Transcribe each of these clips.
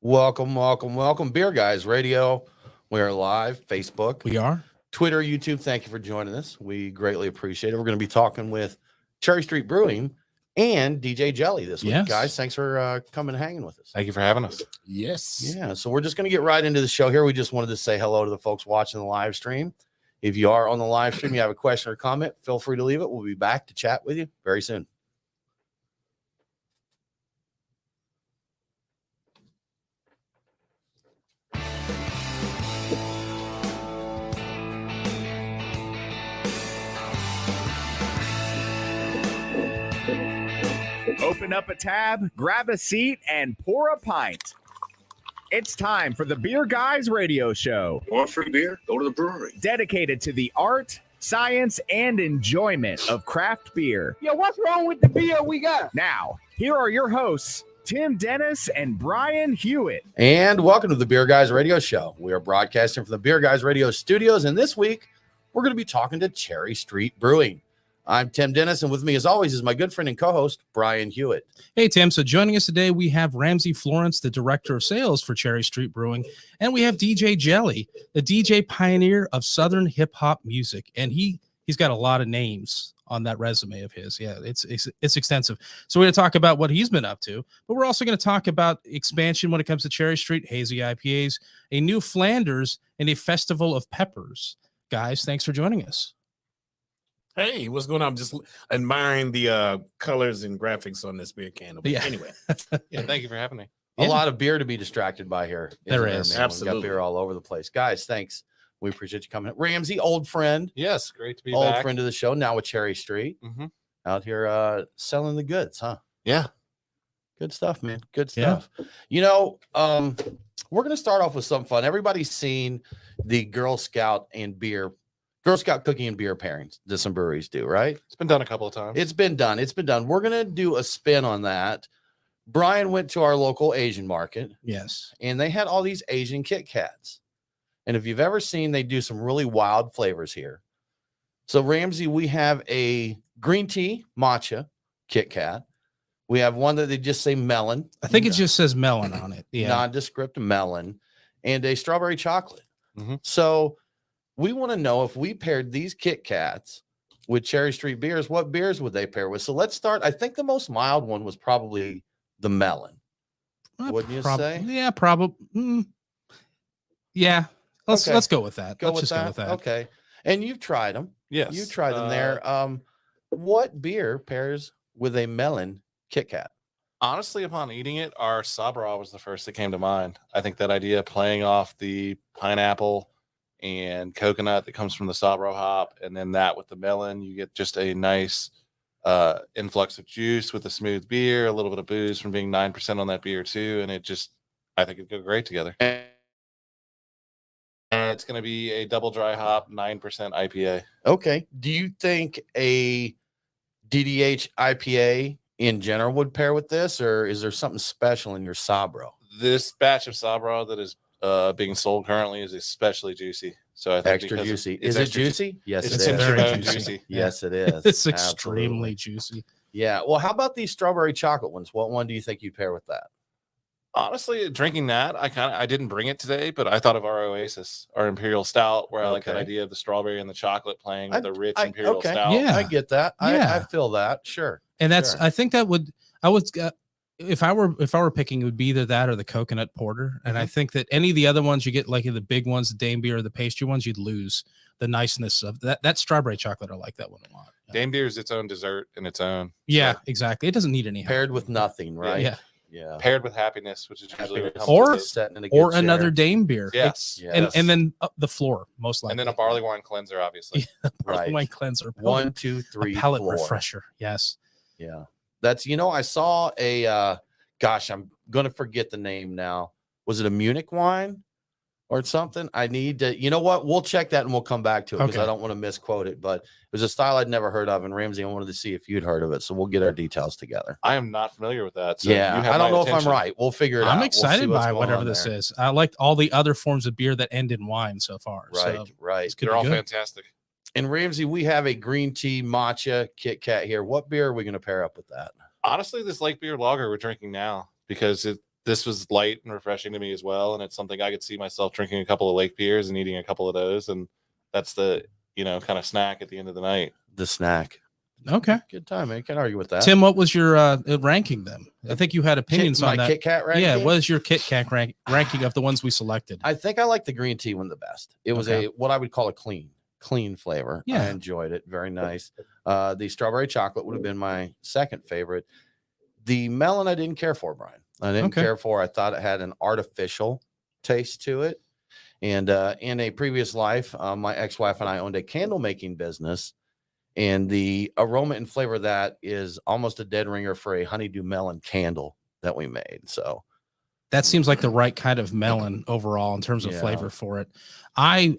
Welcome, welcome, welcome. Beer Guys Radio. We are live, Facebook. We are. Twitter, YouTube. Thank you for joining us. We greatly appreciate it. We're going to be talking with Cherry Street Brewing and DJ Jelly this week. Yes. Guys, thanks for coming and hanging with us. Thank you for having us. Yes. Yeah, so we're just going to get right into the show here. We just wanted to say hello to the folks watching the live stream. If you are on the live stream, you have a question or comment, feel free to leave it. We'll be back to chat with you very soon. Open up a tab, grab a seat, and pour a pint. It's time for the Beer Guys Radio Show. Want free beer? Go to the brewery. Dedicated to the art, science, and enjoyment of craft beer. Yeah, what's wrong with the beer we got? Now, here are your hosts, Tim Dennis and Brian Hewitt. And welcome to the Beer Guys Radio Show. We are broadcasting from the Beer Guys Radio studios, and this week we're going to be talking to Cherry Street Brewing. I'm Tim Dennis, and with me, as always, is my good friend and co-host, Brian Hewitt. Hey, Tim. So joining us today, we have Ramsey Florence, the director of sales for Cherry Street Brewing, and we have DJ Jelly, the DJ pioneer of Southern hip-hop music, and he's got a lot of names on that resume of his. Yeah, it's extensive. So we're going to talk about what he's been up to, but we're also going to talk about expansion when it comes to Cherry Street, hazy IPAs, a new Flanders, and a festival of peppers. Guys, thanks for joining us. Hey, what's going on? I'm just admiring the colors and graphics on this beer can. But Yeah. Anyway, Yeah, thank you for having me. A lot of beer to be distracted by here. There isn't is. man? We've Absolutely. got beer all over the place. Guys, thanks. We appreciate you coming. Ramsey, old friend, Yes, great to be old back. friend of the show, now with Cherry Street, Mhm. out here selling the goods, huh? Yeah. Good stuff, man. Good Yeah. stuff. You know, we're going to start off with something fun. Everybody's seen the Girl Scout cookie and beer pairings that some breweries do, right? It's been done a couple of times. It's been done. We're going to do a spin on that. Brian went to our local Asian market, Yes. and they had all these Asian Kit Kats. And if you've ever seen, they do some really wild flavors here. So, Ramsey, we have a green tea matcha Kit Kat. We have one that they just say melon. I think it just says melon on it. Yeah. Nondescript melon, and a strawberry chocolate. Mhm. So we want to know, if we paired these Kit Kats with Cherry Street beers, what beers would they pair with? So let's start. I think the most mild one was probably the melon. Wouldn't you say? Yeah, probably. Yeah. Let's go with that. Go Let's with just go with that. Okay. And you've tried them. Yes. You tried them there. What beer pairs with a melon Kit Kat? Honestly, upon eating it, our Sabra was the first that came to mind. I think that idea playing off the pineapple and coconut that comes from the Sabra hop, and then that with the melon, you get just a nice influx of juice with a smooth beer, a little bit of booze from being 9% on that beer too, and I think it'd go great together. And it's going to be a double dry hop 9% IPA. Okay. Do you think a DDH IPA in general would pair with this, or is there something special in your Sabro? This batch of Sabra that is being sold currently is especially juicy. So I think Extra because juicy. it's Is it extra juicy? Yes, It's it is. very very juicy. juicy. Yes, it is. It's extremely Absolutely. juicy. Yeah. Well, how about these strawberry chocolate ones? What one do you think you'd pair with that? Honestly, drinking that, I didn't bring it today, but I thought of our Oasis, our Imperial Stout, where I like that Okay. idea of the strawberry and the chocolate playing with the rich Imperial okay. Stout. Yeah. I get that. Yeah. I feel that. Sure. And that's, Sure. I think I would, if I were picking, it would be either that or the coconut porter. And I think that any of the other ones you get, like the big ones, the Dame beer or the pastry ones, you'd lose the niceness of that strawberry chocolate. I like that one a lot. Dame beer is its own dessert in its own. Yeah, So, exactly. It doesn't need any help. Paired with nothing, right? Yeah. Yeah. paired with happiness, which is usually what comes Or- with it. Setting in a good Or chair. another Dame beer. Yes. Yes. And then up the floor, most likely. And then a barley wine cleanser, obviously. Barley Right. wine cleanser. 1, 2, 3, a palate 4. refresher. Yes. Yeah. That's, I saw a, gosh, I'm going to forget the name now. Was it a Munich wine or something? I need to, you know what? We'll check that and we'll come back to it because Okay. I don't want to misquote it, but it was a style I'd never heard of. And Ramsey, I wanted to see if you'd heard of it. So we'll get our details together. I am not familiar with that. So Yeah. you have I don't my know if attention. I'm right. We'll figure it out. I'm We'll see excited what's by going whatever on this there. is. I liked all the other forms of beer that end in wine so far. Right. So Right. it's good. They're all Good. fantastic. And Ramsey, we have a green tea matcha Kit Kat here. What beer are we going to pair up with that? Honestly, this light beer lager we're drinking now, because this was light and refreshing to me as well, and it's something I could see myself drinking a couple of lake beers and eating a couple of those, and that's the kind of snack at the end of the night. The snack. Okay. Good time, man. Can't argue with that. Tim, what was your ranking then? I think you had opinions on that. KitKat ranking? Yeah, what is your KitKat ranking of the ones we selected? I think I like the green tea one the best. It was what I would call a clean flavor. Yeah. I enjoyed it. Very nice. The strawberry chocolate would have been my second favorite. The melon I didn't care for, Brian. I didn't care for. I thought it had an artificial taste to it. And in a previous life, my ex-wife and I owned a candle making business. And the aroma and flavor of that is almost a dead ringer for a honeydew melon candle that we made. So that seems like the right kind of melon overall in terms of flavor for it. I'm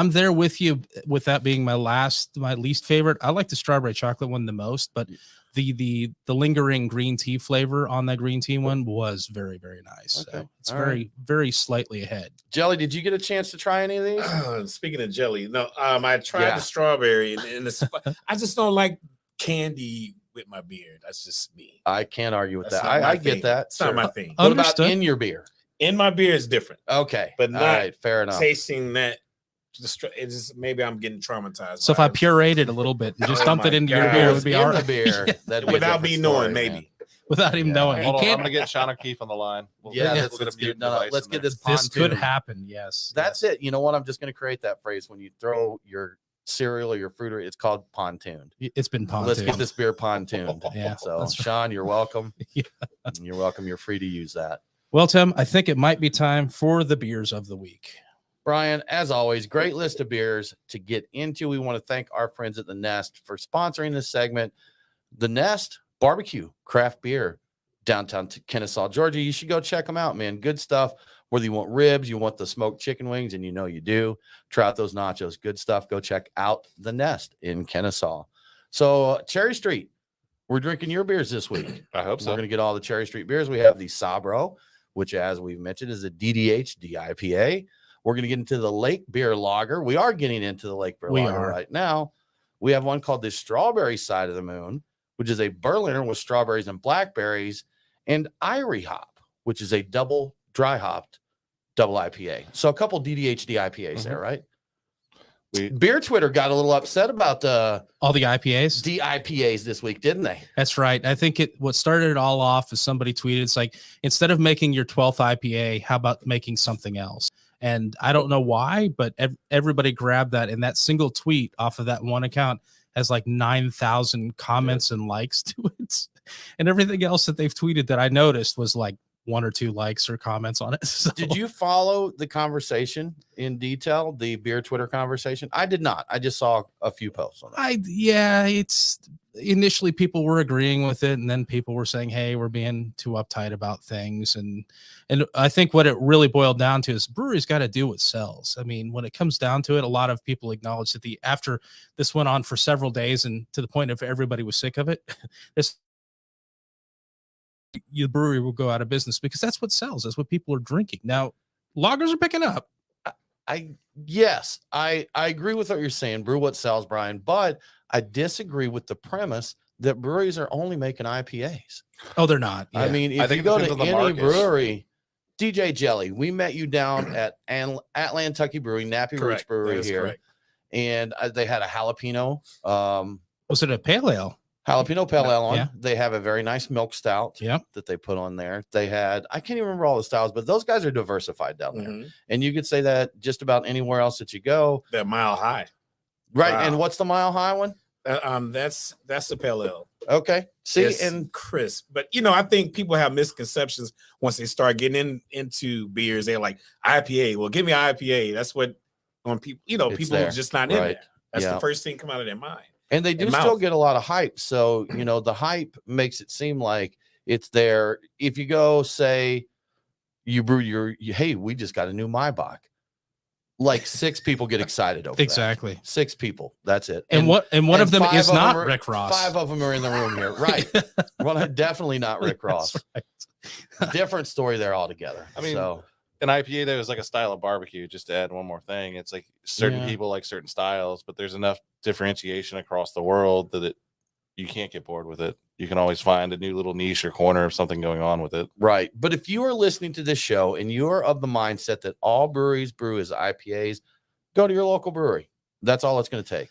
there with you with that being my least favorite. I like the strawberry chocolate one the most, but the lingering green tea flavor on that green tea one was very, very nice. Okay. So it's very slightly ahead. Jelly, did you get a chance to try any of these? Speaking of jelly, no, I tried the strawberry, and it's, I just don't like candy with my beer. That's just me. I can't argue with that. I get that. It's not my thing. What about in your beer? In my beer is different. Okay, but not all right, fair enough. Tasting that, it's just, maybe I'm getting traumatized. So if I puree it a little bit and just dump it into your beer, it would be all right. Beer, without me knowing, maybe. Without him knowing. Hold on, I'm gonna get Sean O'Keefe on the line. Let's get this. This could happen. Yes, that's it. You know what? I'm just going to create that phrase when you throw your cereal or your fruit. It's called pontooned. It's been pontooned. Let's get this beer pontooned. Yeah. So Sean, you're welcome. You're welcome. You're free to use that. Well, Tim, I think it might be time for the beers of the week. Brian, as always, great list of beers to get into. We want to thank our friends at The Nest for sponsoring this segment. The Nest Barbecue Craft Beer, downtown Kennesaw, Georgia. You should go check them out, man. Good stuff. Whether you want ribs, you want the smoked chicken wings, and you know you do. Try out those nachos. Good stuff. Go check out The Nest in Kennesaw. So, Cherry Street, we're drinking your beers this week. I hope so. We're going to get all the Cherry Street beers. We have the Sabro, which, as we've mentioned, is a DDH DIPA. We're going to get into the Lake Beer Lager. We are getting into the Lake Beer Lager right now. We have one called the Strawberry Side of the Moon, which is a Berliner with strawberries and blackberries, and Irie Hop, which is a double dry hopped double IPA. So a couple DDH DIPAs there, right? Beer Twitter got a little upset about all the IPAs, DIPAs this week, didn't they? That's right. I think what started it all off is somebody tweeted, it's like, instead of making your 12th IPA, how about making something else? And I don't know why, but everybody grabbed that, and that single tweet off of that one account has like 9,000 comments and likes to it. And everything else that they've tweeted that I noticed was like 1 or 2 likes or comments on it. So, did you follow the conversation in detail, the beer Twitter conversation? I did not. I just saw a few posts on it. It's initially people were agreeing with it, and then people were saying, hey, we're being too uptight about things. And I think what it really boiled down to is breweries got to do what sells. I mean, when it comes down to it, a lot of people acknowledge that after this went on for several days and to the point of everybody was sick of it, your brewery will go out of business because that's what sells. That's what people are drinking. Now, lagers are picking up. I agree with what you're saying. Brew what sells, Brian, but I disagree with the premise that breweries are only making IPAs. Oh, they're not. Yeah. I mean, if you go to any brewery, DJ Jelly, we met you down at Atlantucky Brewing, Nappy Roots Brewery here. Correct. And they had a jalapeno. Was it a pale ale? Jalapeno pale ale on. Yeah. They have a very nice milk stout that they put on there. They had, I can't even remember all the styles, but those guys are diversified down there. And you could say that just about anywhere else that you go. That Mile High. Right. Wow. And what's the Mile High one? That's the pale ale. Okay. See, it's and crisp. But I think people have misconceptions once they start getting into beers. They're like, IPA. Well, give me IPA. That's what on people, people are just not in there. That's the first thing come out of their mind. And they do still get a lot of hype. So, the hype makes it seem like it's there. If you go say you brew hey, we just got a new Maibach. Like 6 people get excited over exactly. That. 6 people. That's it. And one of them is not Rick Ross. 5 of them are in the room here. Right. Well, definitely not Rick Ross. Right. Different story there altogether. I mean, an IPA there is like a style of barbecue. Just to add one more thing, it's like certain people like certain styles, but there's enough differentiation across the world that you can't get bored with it. you can always find a new little niche or corner of something going on with it. Right. But if you are listening to this show and you are of the mindset that all breweries brew as IPAs, go to your local brewery. That's all it's going to take.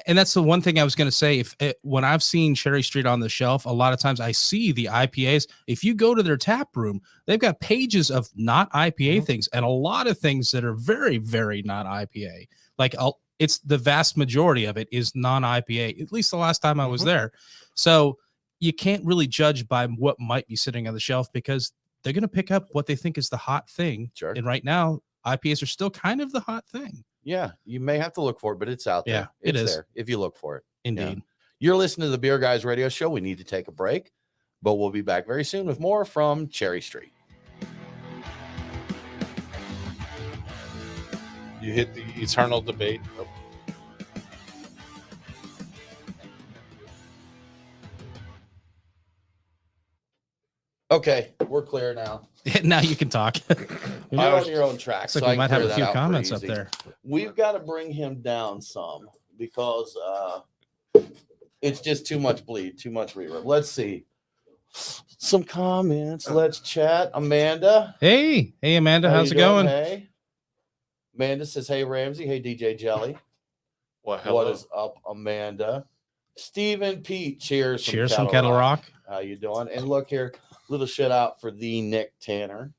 And that's the one thing I was going to say. When I've seen Cherry Street on the shelf, a lot of times I see the IPAs. If you go to their tap room, they've got pages of not IPA things and a lot of things that are very, very not IPA. Like it's the vast majority of it is non-IPA, at least the last time I was there. So you can't really judge by what might be sitting on the shelf because they're going to pick up what they think is the hot thing. Sure. And right now, IPAs are still kind of the hot thing. Yeah, you may have to look for it, but it's out there. Yeah, it It's is. there if you look for it. Indeed. Yeah. You're listening to the Beer Guys Radio Show. We need to take a break, but we'll be back very soon with more from Cherry Street. You hit the eternal debate. Okay, we're clear now. Now you can talk. You're on your own track. Looks like so I we can might have clear a few that out comments pretty up easy. there. We've got to bring him down some because it's just too much bleed, too much reverb. Let's see. Some comments. Let's chat. Amanda. Hey, Amanda, how how's you it going? doing? Hey. Amanda says, hey, Ramsey. Hey, DJ Jelly. What is up, Amanda? Stephen Pete, cheers. Cheers from Kettle Rock. How you doing? And look here, little shout out for the Nick Tanner.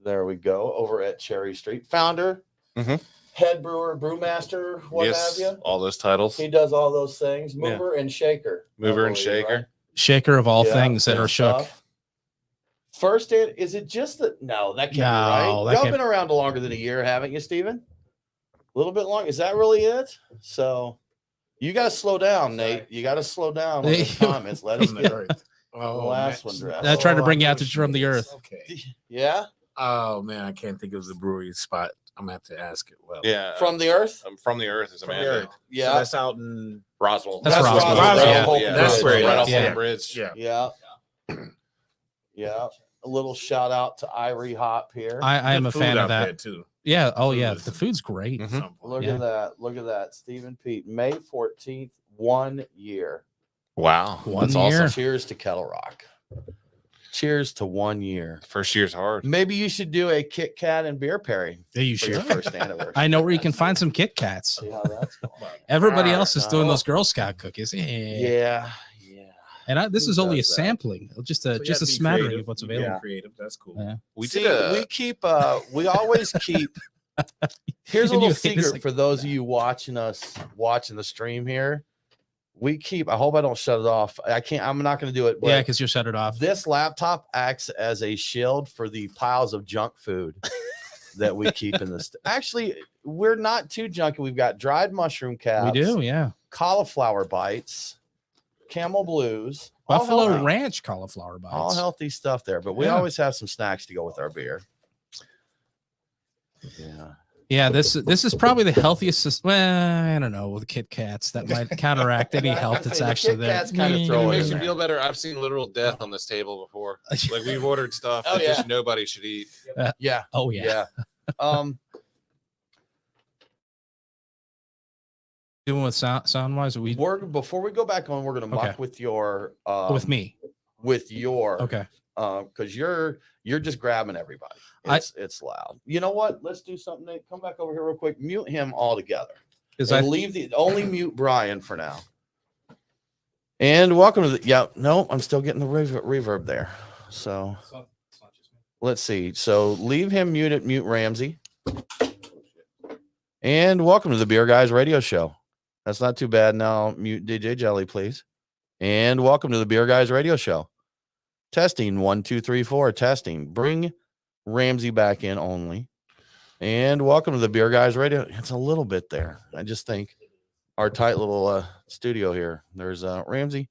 There we go, over at Cherry Street. Founder, head brewer, brewmaster, what have you? All those titles. He does all those things. Mover and shaker. Mover I and believe, shaker. right? Shaker of all Yeah, things that good are shook. stuff. First, is it just that? No, that can't be No, right. that Y'all can't- been around longer than a year, haven't you, Steven? A little bit long. Is that really it? So you got to slow down, Nate. You got to slow down on the comments. Let us get the last one dressed. I tried to bring you I out know from the what she earth. is. Okay. Yeah, Oh man, I can't think of the brewery spot. I'm gonna have to ask it. Well, Yeah. from the earth. From the earth is From the Amanda. earth. Yeah, So that's out in Roswell. That's Roswell. Roswell. Yeah, That's where it right is. off Yeah. the bridge. yeah. yeah. A little shout out to Irie Hop here. I am Good a food fan out of that. there, too. Yeah. Oh, yeah. Food The is- food's great. Mhm. Look Yeah. at that. Look at that. Stephen Pete, May 14th, 1 year. Wow. One That's year. awesome. Cheers to Kettle Rock. Cheers to 1 year. First year's hard. Maybe you should do a Kit Kat and beer pairing Yeah, you for should. your first anniversary. I know where you can find some Kit Kats. See how that's going. Everybody else is doing no. those Girl Scout cookies. Yeah. And this Who is only a does that? sampling, just a So you have to be smattering creative. of what's You gotta be available. Creative. That's cool. Yeah. We See, did we keep we always keep here's a And little you- it's secret like- for those of you watching the stream here. We keep, I hope I don't shut it off. I'm not gonna do it, but Yeah, because you shut it off. this laptop acts as a shield for the piles of junk food that we keep in this. Actually, we're not too junky. We've got dried mushroom We caps, do, yeah. cauliflower bites, Camel Blues, all Buffalo healthy- Ranch cauliflower bites. all healthy stuff there. But we Yeah. always have some snacks to go with our beer. Yeah. Yeah, this is probably the healthiest. Well, I don't know, with Kit Kats that might counteract any health that's The actually Kit there. Kats kinda Mm. throw It it makes in you there. feel better. I've seen literal death on this table before. Like we've ordered stuff Oh, that yeah. just nobody should eat. Yeah. Oh yeah. Yeah. Doing with sound wise, Before we go back on, we're gonna muck Okay. with your with me. because Okay. you're just grabbing everybody. It's loud. You know what? Let's do something. Nate. Come back over here real quick. Mute him all together. Because And leave only mute Brian for now. And welcome to I'm still getting the reverb there. So let's see. So leave him muted, mute Ramsey. And welcome to the Beer Guys Radio Show. That's not too bad. Now mute DJ Jelly, please. And welcome to the Beer Guys Radio Show. Testing 1, 2, 3, 4. Testing. Bring Ramsey back in only. And welcome to the Beer Guys Radio. It's a little bit there. I just think our tight little studio here. There's Ramsey.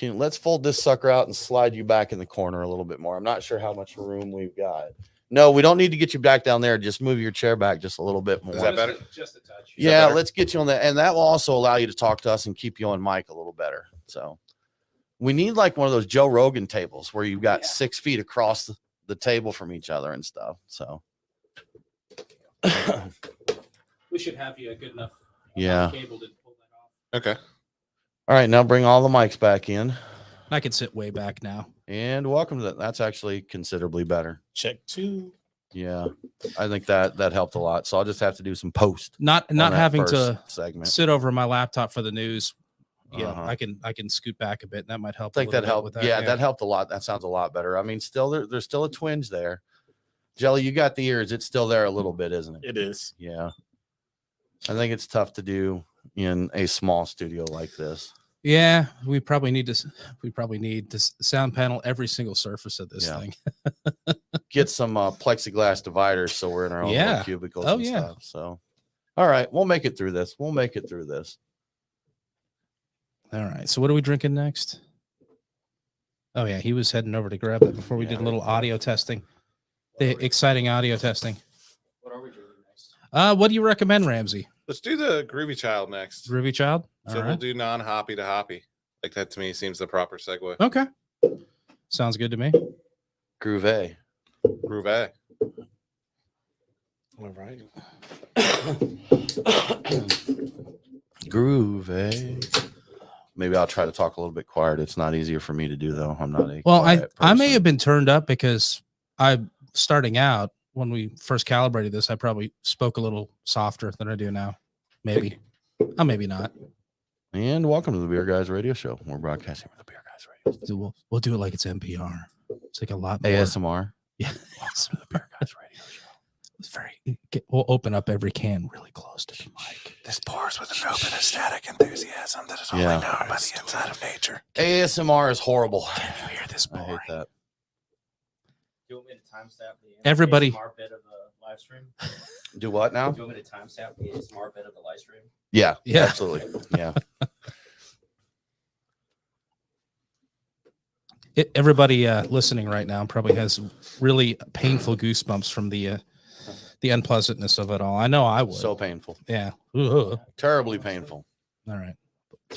Let's fold this sucker out and slide you back in the corner a little bit more. I'm not sure how much room we've got. No, we don't need to get you back down there. Just move your chair back just a little bit more. Is that better? Just a touch. Yeah, better? let's get you on that. And that will also allow you to talk to us and keep you on mic a little better. So we need like one of those Joe Rogan tables where you've got 6 feet across the table from each other and stuff. So We should have you a good enough yeah. cable to pull that off. Okay. All right, now bring all the mics back in. I can sit way back now. And welcome to that. That's actually considerably better. Check 2. Yeah, I think that helped a lot. So I'll just have to do some post. Not that having first to segment. sit over my laptop for the news. You know, Uh-huh. I can scoot back a bit. And that might help. I think a that little bit helped. with that. Yeah, that helped a lot. That sounds a lot better. I mean, still there's still a twinge there. Jelly, you got the ears. It's still there a little bit, isn't it? It is. Yeah. I think it's tough to do in a small studio like this. Yeah, we probably need to sound panel every single surface of this thing. Get some plexiglass dividers so we're in our own little cubicles and stuff. So, all right, we'll make it through this. All right. So what are we drinking next? Oh yeah, he was heading over to grab that before we did a little audio testing. The exciting audio testing. What are we drinking next? What do you recommend, Ramsey? Let's do the Groovy Child next. Groovy Child? So we'll do non-hoppy to hoppy. Like that to me seems the proper segue. Okay. Sounds good to me. Groovy. Groovy. All right. Groovy. Maybe I'll try to talk a little bit quiet. It's not easier for me to do though. I'm not a Well, I person. may have been turned up because starting out when we first calibrated this, I probably spoke a little softer than I do now. Maybe. Maybe not. And welcome to the Beer Guys Radio Show. We're broadcasting from the Beer Guys Radio Show. We'll do it like it's NPR. It's like a lot more ASMR. Yeah. Welcome to the Beer Guys Radio Show. It's we'll open up every can really close to the mic. This pours with an open ecstatic enthusiasm that is only known by the inside of nature. ASMR is horrible. Can you hear this I boy? hate that. Do you want me to timestamp the Everybody- ASMR bit of the live stream? Do what now? Do you want me to timestamp the ASMR bit of the live stream? Yeah, Yeah. absolutely. Yeah. Everybody listening right now probably has really painful goosebumps from the unpleasantness of it all. I know I would. So painful. Yeah. Ugh. Terribly painful. All right.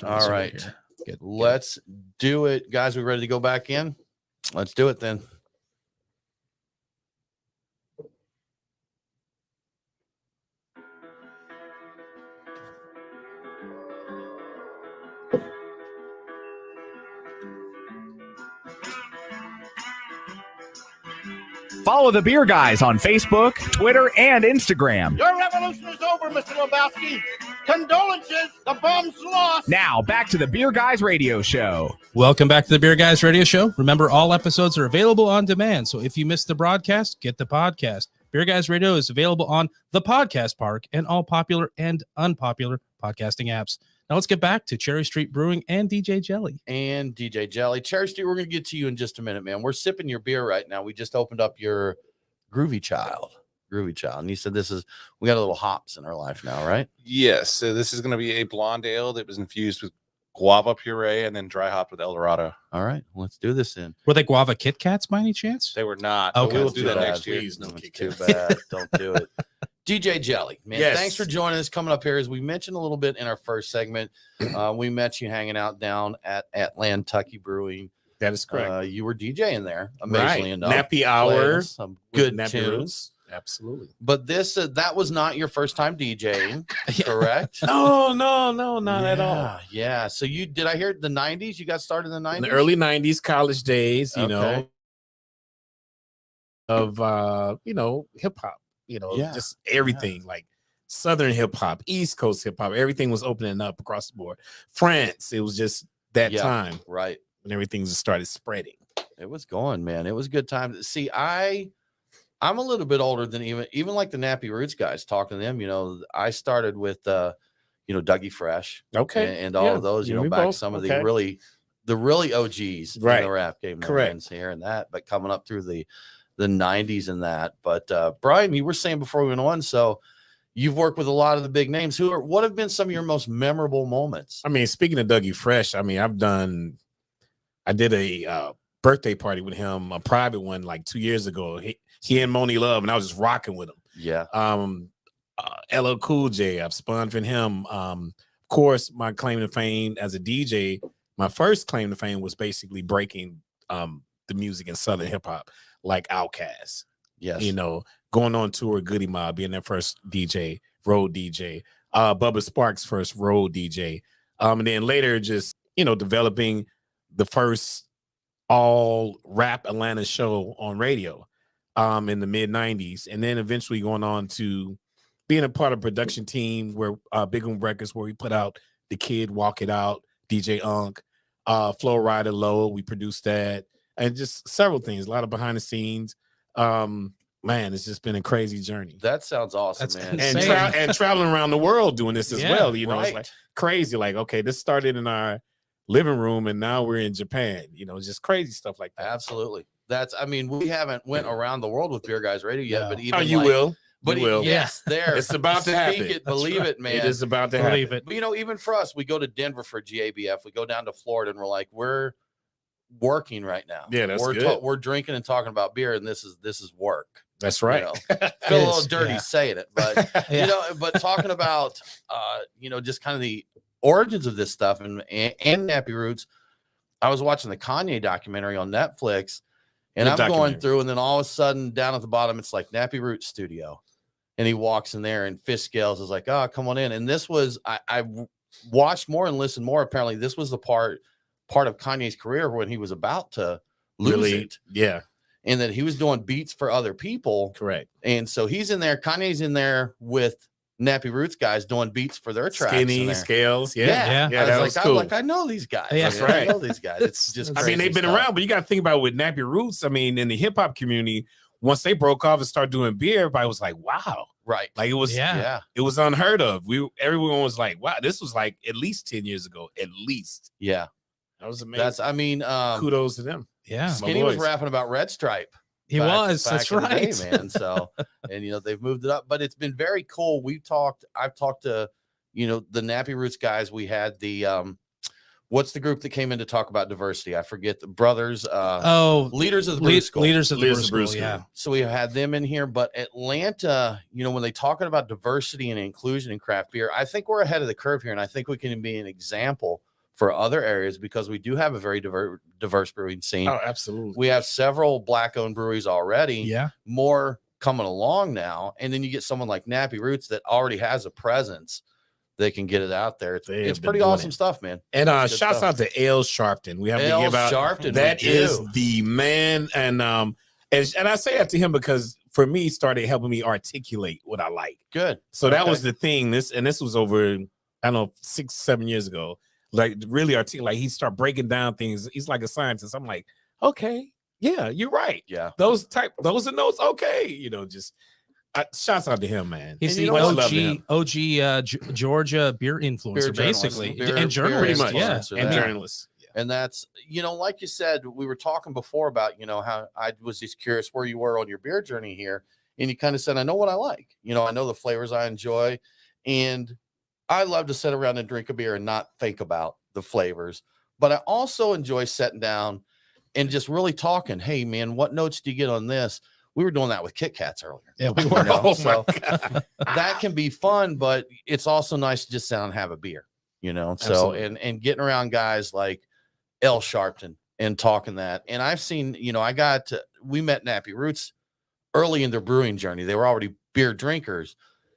All right. Let's do it. Guys, we ready to go back in? Let's do it then. Follow the Beer Guys on Facebook, Twitter, and Instagram. Your revolution is over, Mr. Lebowski. Condolences, the bomb's lost. Now, back to the Beer Guys Radio Show. Welcome back to the Beer Guys Radio Show. Remember, all episodes are available on demand. So if you missed the broadcast, get the podcast. Beer Guys Radio is available on the Podcast Park and all popular and unpopular podcasting apps. Now let's get back to Cherry Street Brewing and DJ Jelly. And DJ Jelly. Cherry Street, we're going to get to you in just a minute, man. We're sipping your beer right now. We just opened up your Groovy Child. And you said we got a little hops in our life now, right? Yes. So this is going to be a blonde ale that was infused with guava puree and then dry hopped with El Dorado. All right, let's do this then. Were they guava Kit Kats by any chance? They were not. Okay. We'll That's do too that bad. next year. Please, no It's Kit too Kats. bad. Don't do it. DJ Jelly, man, Yes. thanks for joining us. Coming up here, as we mentioned a little bit in our first segment, we met you hanging out down at Atlantucky Brewing. That is correct. You were DJing there, amazingly enough. Nappy playing Hour. some with good Nappy tunes. Roots. Absolutely. But that was not your first time DJing, correct? No, not at all. Yeah. So did I hear the 90s? You got started in the 90s? In the early 90s, college days, you Okay. know, of hip hop, Yeah. just everything like Southern hip hop, East Coast hip hop, everything was opening up across the board. France, it was just that Yeah. time Right. when everything just started spreading. It was going, man. It was a good time. See, I'm a little bit older than even like the Nappy Roots guys. Talking to them, I started with Dougie Fresh, Okay. and all of those, we back both. some of Okay. the really OGs in Right. the rap game. No Correct. one's hearing that, but coming up through the 90s and that. But Brian, you were saying before we went on, so you've worked with a lot of the big names. What have been some of your most memorable moments? I mean, speaking of Dougie Fresh, I mean, I did a birthday party with him, a private one, like 2 years ago. He and Moni Love, and I was just rocking with him. Yeah. LL Cool J, I've spun for him. Of course, my claim to fame as a DJ, my first claim to fame was basically breaking the music in Southern hip hop, like Outkast. Yes. Going on tour, Goody Mob, being their first DJ, road DJ. Bubba Sparks' first road DJ. And then later just, developing the first all rap Atlanta show on radio in the mid 90s, and then eventually going on to being a part of production team where Big Room Records, where we put out The Kid, Walk It Out, DJ Unk, Flow Rider Low, we produced that, and just several things, a lot of behind the scenes. Man, it's just been a crazy journey. That sounds awesome, That's man. insane. And traveling around the world doing this as Yeah, well. You know, right. it's like crazy. Like, okay, this started in our living room and now we're in Japan. You know, just crazy stuff like that. Absolutely. We haven't went around the world with Beer Guys Radio yet, No. but even Oh, you like, will. But You will. yes, there. It's about to happen. Speak it, believe it, man. It is about to Believe happen. it. But you know, even for us, we go to Denver for GABF. We go down to Florida, and we're like, we're working right now. Yeah, that's we're good. we're drinking and talking about beer, and this is work. That's You right. know? Feel a little is, dirty yeah. saying it, but Yeah. you know, but talking about you know, just kind of the origins of this stuff and Nappy Roots. I was watching the Kanye documentary on Netflix, and Good I'm going documentary. through, and then all of a sudden, down at the bottom, it's like Nappy Roots Studio, and he walks in there, and Fish Scales is like, "Oh, come on in." And this was I watched more and listened more. Apparently, this was the part of Kanye's career when he was about to lose Really? it, Yeah, and that he was doing beats for other people. correct. And so he's in there. Kanye's in there with Nappy Roots guys doing beats for their tracks. in Skinny there. Scales. Yeah. Yeah. Yeah, I that was was like, cool. I'm like, I know these guys. Yeah. That's I right. know these guys. It's just. That's I mean, they've been crazy stuff. around, but you got to think about with Nappy Roots. I mean, in the hip hop community, once they broke off and started doing beer, everybody was like, "Wow!" Right. Like it was, Yeah. Yeah. it was unheard of. Everyone was like, "Wow!" This was like at least 10 years ago. At least Yeah. that was amazing. That's. I mean, Kudos to them. Yeah, Skinny was boys. rapping about Red Stripe. he back- was. back That's in the day, right, man. So, and you know, they've moved it up, but it's been very cool. I've talked to, you know, the Nappy Roots guys. We had the what's the group that came in to talk about diversity? I forget, the brothers, leaders of the Brew School. Leaders of the Leaders Brew of School. Brew Yeah, School. So we had them in here, but Atlanta, you know, when they talking about diversity and inclusion in craft beer, I think we're ahead of the curve here, and I think we can be an example for other areas because we do have a very diverse brewing scene. Oh, absolutely. We have several black-owned breweries already. yeah. More coming along now, and then you get someone like Nappy Roots that already has a presence. They can get it out there. They have It's been pretty doing awesome it. stuff, man. And It's good shouts stuff. out to L Sharpton. We have L. to give out Sharpton, that we is do. the man. And I say that to him because for me, he started helping me articulate what I like. Good. So that Okay. was the thing. This was over, I don't know, 6-7 years ago. Like really articulate. Like he started breaking down things. He's like a scientist. I'm like, okay, yeah, you're right. Yeah. Those are notes. Okay, you know, just shouts out to him, man. He's And the you know, much love to him. OG Georgia beer influencer, Beer journalist, basically, beer- and journalist. Pretty much, Yeah, influencer, and yeah. journalists. And that's, you know, like you said, we were talking before about, you know, how I was just curious where you were on your beer journey here. And you kind of said, I know what I like. You know, I know the flavors I enjoy. And I love to sit around and drink a beer and not think about the flavors. But I also enjoy sitting down and just really talking. Hey, man, what notes do you get on this? We were doing that with Kitkats earlier. yeah, we You were. know, Oh, my so God. that can be fun, but it's also nice to just sit down and have a beer, you know. So Absolutely. and getting around guys like L Sharpton and talking that. And I've seen, you know, we met Nappy Roots early in their brewing journey. They were already beer drinkers,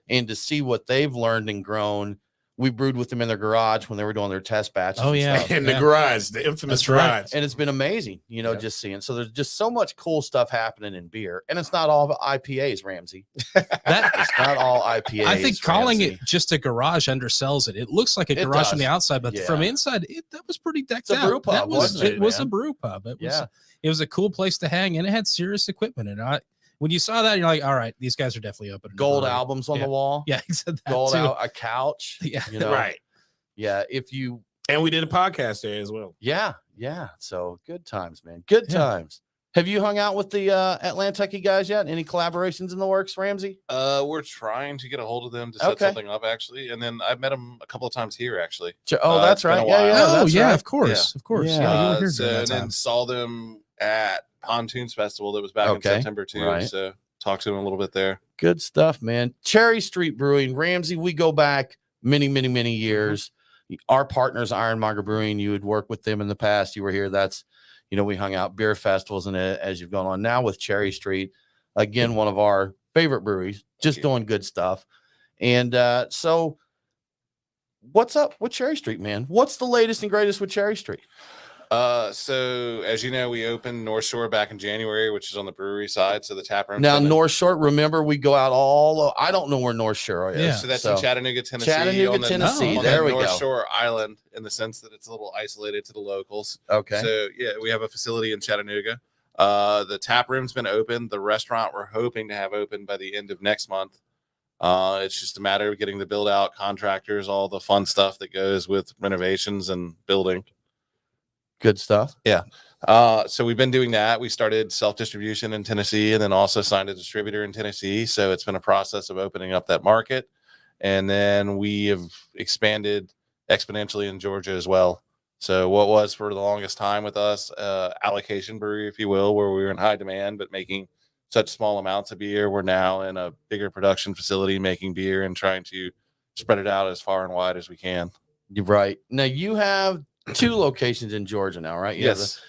and to see what they've learned and grown. We brewed with them in their garage when they were doing their test batches. Oh, and yeah. stuff. In the Yeah. garage, the infamous That's right. garage. And it's been amazing, you know, Yeah. just seeing. So there's just so much cool stuff happening in beer, and it's not all IPAs, Ramsey. That It's not all IPAs. I think calling Ramsey. it just a garage undersells it. It looks like a It garage from does. the outside, but Yeah. from inside, that was pretty decked It's a out. brew pub, that was wasn't it, it was a man? brew pub. It was Yeah. it was a cool place to hang, and it had serious equipment. And when you saw that, you're like, all right, these guys are definitely open. Gold albums on Yeah. the wall. Yeah, he said that Gold too. out, a couch. Yeah. You know, Right. Yeah. If you, And we did a podcast there as well. yeah. So good times, man. Good Yeah. times. Have you hung out with the Atlantic guys yet? Any collaborations in the works, Ramsey? We're trying to get a hold of them to set Okay. something up actually, and then I've met them a couple of times here actually. Oh, that's it's been a right. Yeah, yeah. while. Oh That's yeah, right. of course, of course. Yeah. Yeah, you were here So, during that and then time. saw them at Pontoons Festival that was back in Okay, September too. right. So talked to them a little bit there. Good stuff, man. Cherry Street Brewing, Ramsey. We go back many years. Our partners, Ironmonger Brewing, you had worked with them in the past. You were here. That's, you know, we hung out beer festivals and as you've gone on now with Cherry Street, again, one of our favorite breweries, just you. doing good stuff. And so what's up with Cherry Street, man? What's the latest and greatest with Cherry Street? So as you know, we opened North Shore back in January, which is on the brewery side. So the tap room. Now, North Shore, remember, we go out I don't know where North Shore is. Yeah. So that's in Chattanooga, Tennessee. Chattanooga, on the, Tennessee. on There the we North go. Shore Island, in the sense that it's a little isolated to the locals. Okay. So yeah, we have a facility in Chattanooga. The tap room's been open. The restaurant we're hoping to have open by the end of next month. It's just a matter of getting the build out, contractors, all the fun stuff that goes with renovations and building. Good stuff. Yeah. So we've been doing that. We started self-distribution in Tennessee and then also signed a distributor in Tennessee. So it's been a process of opening up that market. And then we have expanded exponentially in Georgia as well. So what was for the longest time with us, allocation brewery, if you will, where we were in high demand, but making such small amounts of beer, we're now in a bigger production facility making beer and trying to spread it out as far and wide as we can. You're right. Now, you have 2 locations in Georgia now, right? You have Yes.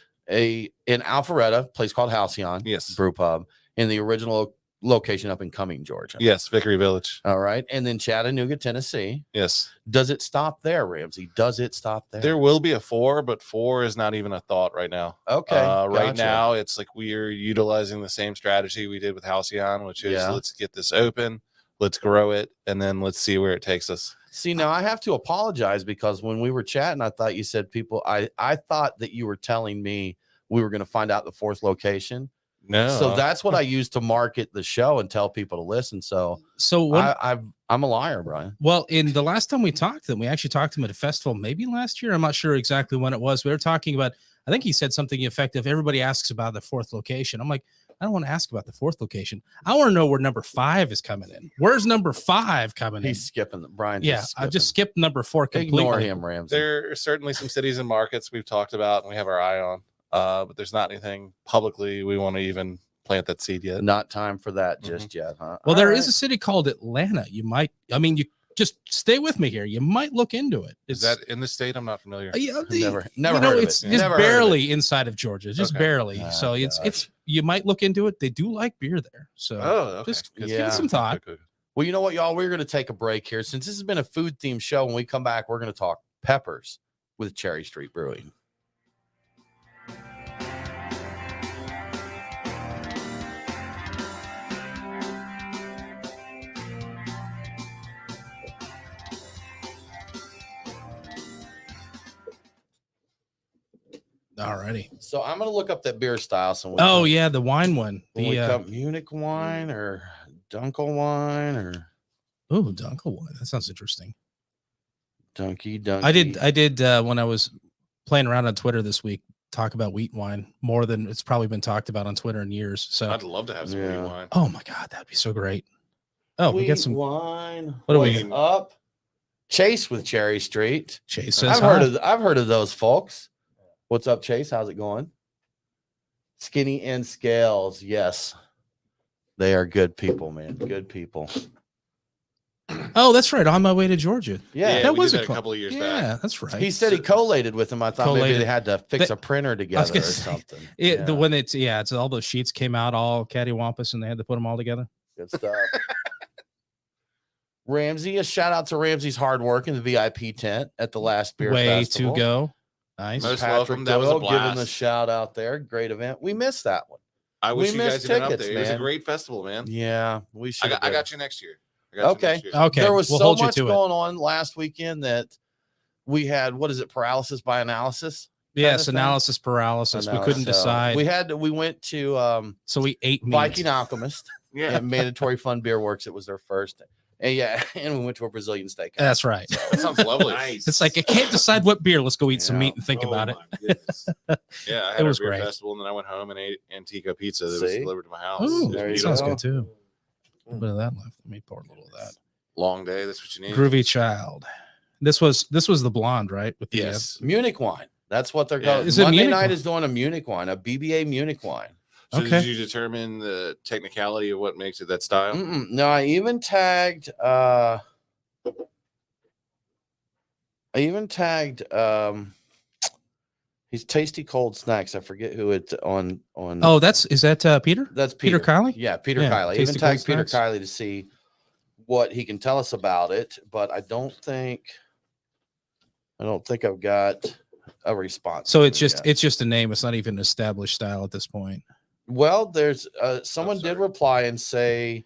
in Alpharetta, a place called Halcyon. Yes. Brew Pub. In the original location up in Cumming, Georgia. Yes. Vickery Village. All right. And then Chattanooga, Tennessee. Yes. Does it stop there, Ramsey? Does it stop there? There will be a 4, but 4 is not even a thought right now. Okay. Right gotcha. now, it's like we are utilizing the same strategy we did with Halcyon, which is Yeah. let's get this open, let's grow it, and then let's see where it takes us. See, now I have to apologize because when we were chatting, I thought you said I thought that you were telling me we were going to find out the 4th location. No. So that's what I use to market the show and tell people to listen. So when, I'm a liar, Brian. well, in the last time we talked to him, we actually talked to him at a festival, maybe last year. I'm not sure exactly when it was. We were talking about, I think he said something effective. Everybody asks about the 4th location. I'm like, I don't want to ask about the 4th location. I want to know where number 5 is coming in. Where's number 5 coming in? He's skipping. Brian. Yeah, I just skipped number 4 completely. Ignore him, Ramsey. There are certainly some cities and markets we've talked about and we have our eye on, but there's not anything publicly we want to even plant that seed yet. Not time for that just yet, huh? Well, All there right. is a city called Atlanta. You might, you just stay with me here. You might look into it. Is that in the state? I'm not familiar. Never you know, heard of it's it. just Never heard of barely inside of Georgia, just Okay. barely. Oh, So it's gosh. you might look into it. They do like beer there. So Oh, okay. just Good. give Yeah. it some thought. Good. Well, you know what, y'all? We're going to take a break here. Since this has been a food themed show, when we come back, we're going to talk peppers with Cherry Street Brewing. Alririghty. So I'm going to look up that beer style. So Oh yeah, the wine one. when we The come Munich wine or Dunkel wine or Dunkel wine. That sounds interesting. Dunky. I did when I was playing around on Twitter this week, talk about wheat wine more than it's probably been talked about on Twitter in years. So I'd love to have some Yeah. wheat wine. oh my god, that'd be so great. Oh, we got some wine. What do we- What's up? Chase with Cherry Street. Chase says I've heard of those folks. What's up, Chase? How's it going? Skinny and Scales. Yes. They are good people, man. Good people. Oh, that's right. On my way to Georgia. Yeah. that we was did a that a couple of years Yeah, back. that's right. He said he collated with him. I thought maybe Collated. they had to fix They- a printer together or gonna say, something. The Yeah, when it's all those sheets came out all cattywampus and they had to put them all together. good stuff. Ramsey, a shout out to Ramsey's hard work in the VIP tent at the last beer Way festival. to go. Nice. Most Patrick welcome. That was a Doyle giving the blast. shout out there. Great event. We missed that one. I We wish you guys missed had been up tickets, there. It was a man. great festival, man. Yeah, we should. I got you next year. Okay. Okay. There was we'll so hold much you to it. going on last weekend that we had, what is it, paralysis by analysis? Yes, thing? analysis paralysis. We couldn't So decide. we went to so we ate meat. Viking Alchemist Yeah. and Mandatory Fun Beer Works. It was their first. And yeah, and we went to a Brazilian steakhouse. That's right. That sounds lovely. Nice. It's like I can't decide what beer. Let's go eat some Yeah. meat and think about it. Yeah, I It had was a beer great. festival, and then I went home and ate Antico pizza that was See? delivered to my house. Oh, It was there you that beautiful. sounds go. good too. A little bit of that left. Let me pour a little of that. Long day. That's what you need. Groovy Child. This was the blonde, right? With the Yes. Munich wine. That's what they're Yeah. going. Is it Monday Munich night wine? is doing a Munich wine, a BBA Munich wine. So Okay. did you determine the technicality of what makes it that style? No, I even tagged. He's Tasty Cold Snacks. I forget who it's on. Oh, is that Peter? That's Peter Peter. Kiley? Yeah, Peter Yeah, Kiley. Tasty Even tagged Cold Peter Snacks. Kiley to see what he can tell us about it, but I don't think I've got a response. So to it's me just yet. a name. It's not even an established style at this point. Well, there's someone did reply and say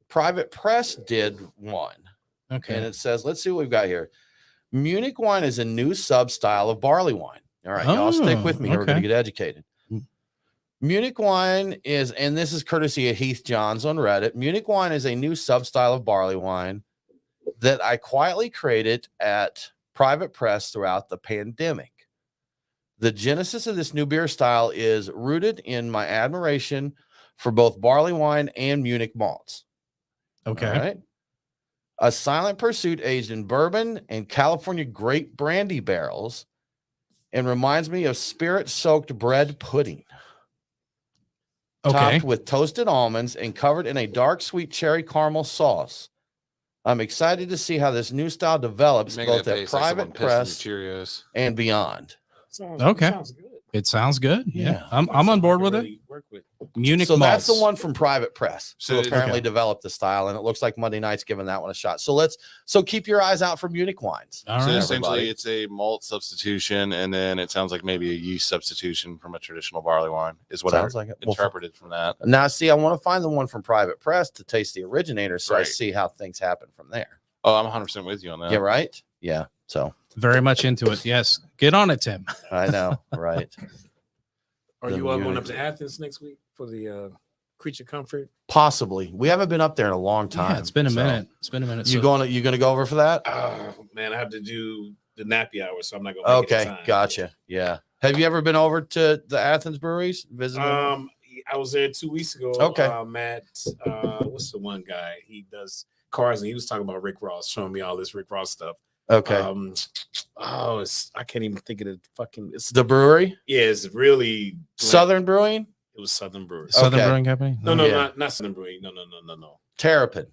Private Press did one. Okay. And it says, let's see what we've got here. Munich wine is a new sub style of barley wine. All right, y'all stick with me here. We're going to get educated. Munich wine is, and this is courtesy of Heath Johns on Reddit. Munich wine is a new sub style of barley wine that I quietly created at Private Press throughout the pandemic. The genesis of this new beer style is rooted in my admiration for both barley wine and Munich malts. Okay. All right. A silent pursuit aged in bourbon and California grape brandy barrels and reminds me of spirit-soaked bread pudding. Okay. Topped with toasted almonds and covered in a dark sweet cherry caramel sauce. I'm excited to see how this new style develops both at Private Press Cheerios. and beyond. Okay. Sounds good. It sounds good. Yeah. Yeah. I'm on board with it. Really work with. Munich So that's the malts. one from Private Press. So who it- apparently developed the style, and it looks like Monday Night's giving that one a shot. So keep your eyes out for Munich wines. All So right. essentially, everybody. it's a malt substitution, and then it sounds like maybe a yeast substitution from a traditional barley wine is what Sounds I like it. Well, interpreted from that. now, see, I want to find the one from Private Press to taste the originator, so I Right. see how things happen from there. Oh, I'm 100% with you on that. Yeah, right. Yeah. So Very much into it. Yes. Get on it, Tim. I know, right? Are The you all going Munich. up to Athens next week for the Creature Comfort? Possibly. We haven't been up there in a long time. Yeah, it's been a so- minute. It's been a minute. You So- going? You going to go over for that? Man, I have to do the nappy hour, so I'm not going to make it in Okay, time. gotcha. Yeah. Have you ever been over to the Athens breweries? Visiting? I was there 2 weeks ago. Okay. Matt, what's the one guy? He does cars, and he was talking about Rick Ross, showing me all this Rick Ross stuff. Okay. I can't even think of the fucking. It's The brewery, it's really Southern Brewing, It was Southern Brewery. Southern Okay. Brewing Company? No, Yeah. not Southern Brewing. No. Terrapin,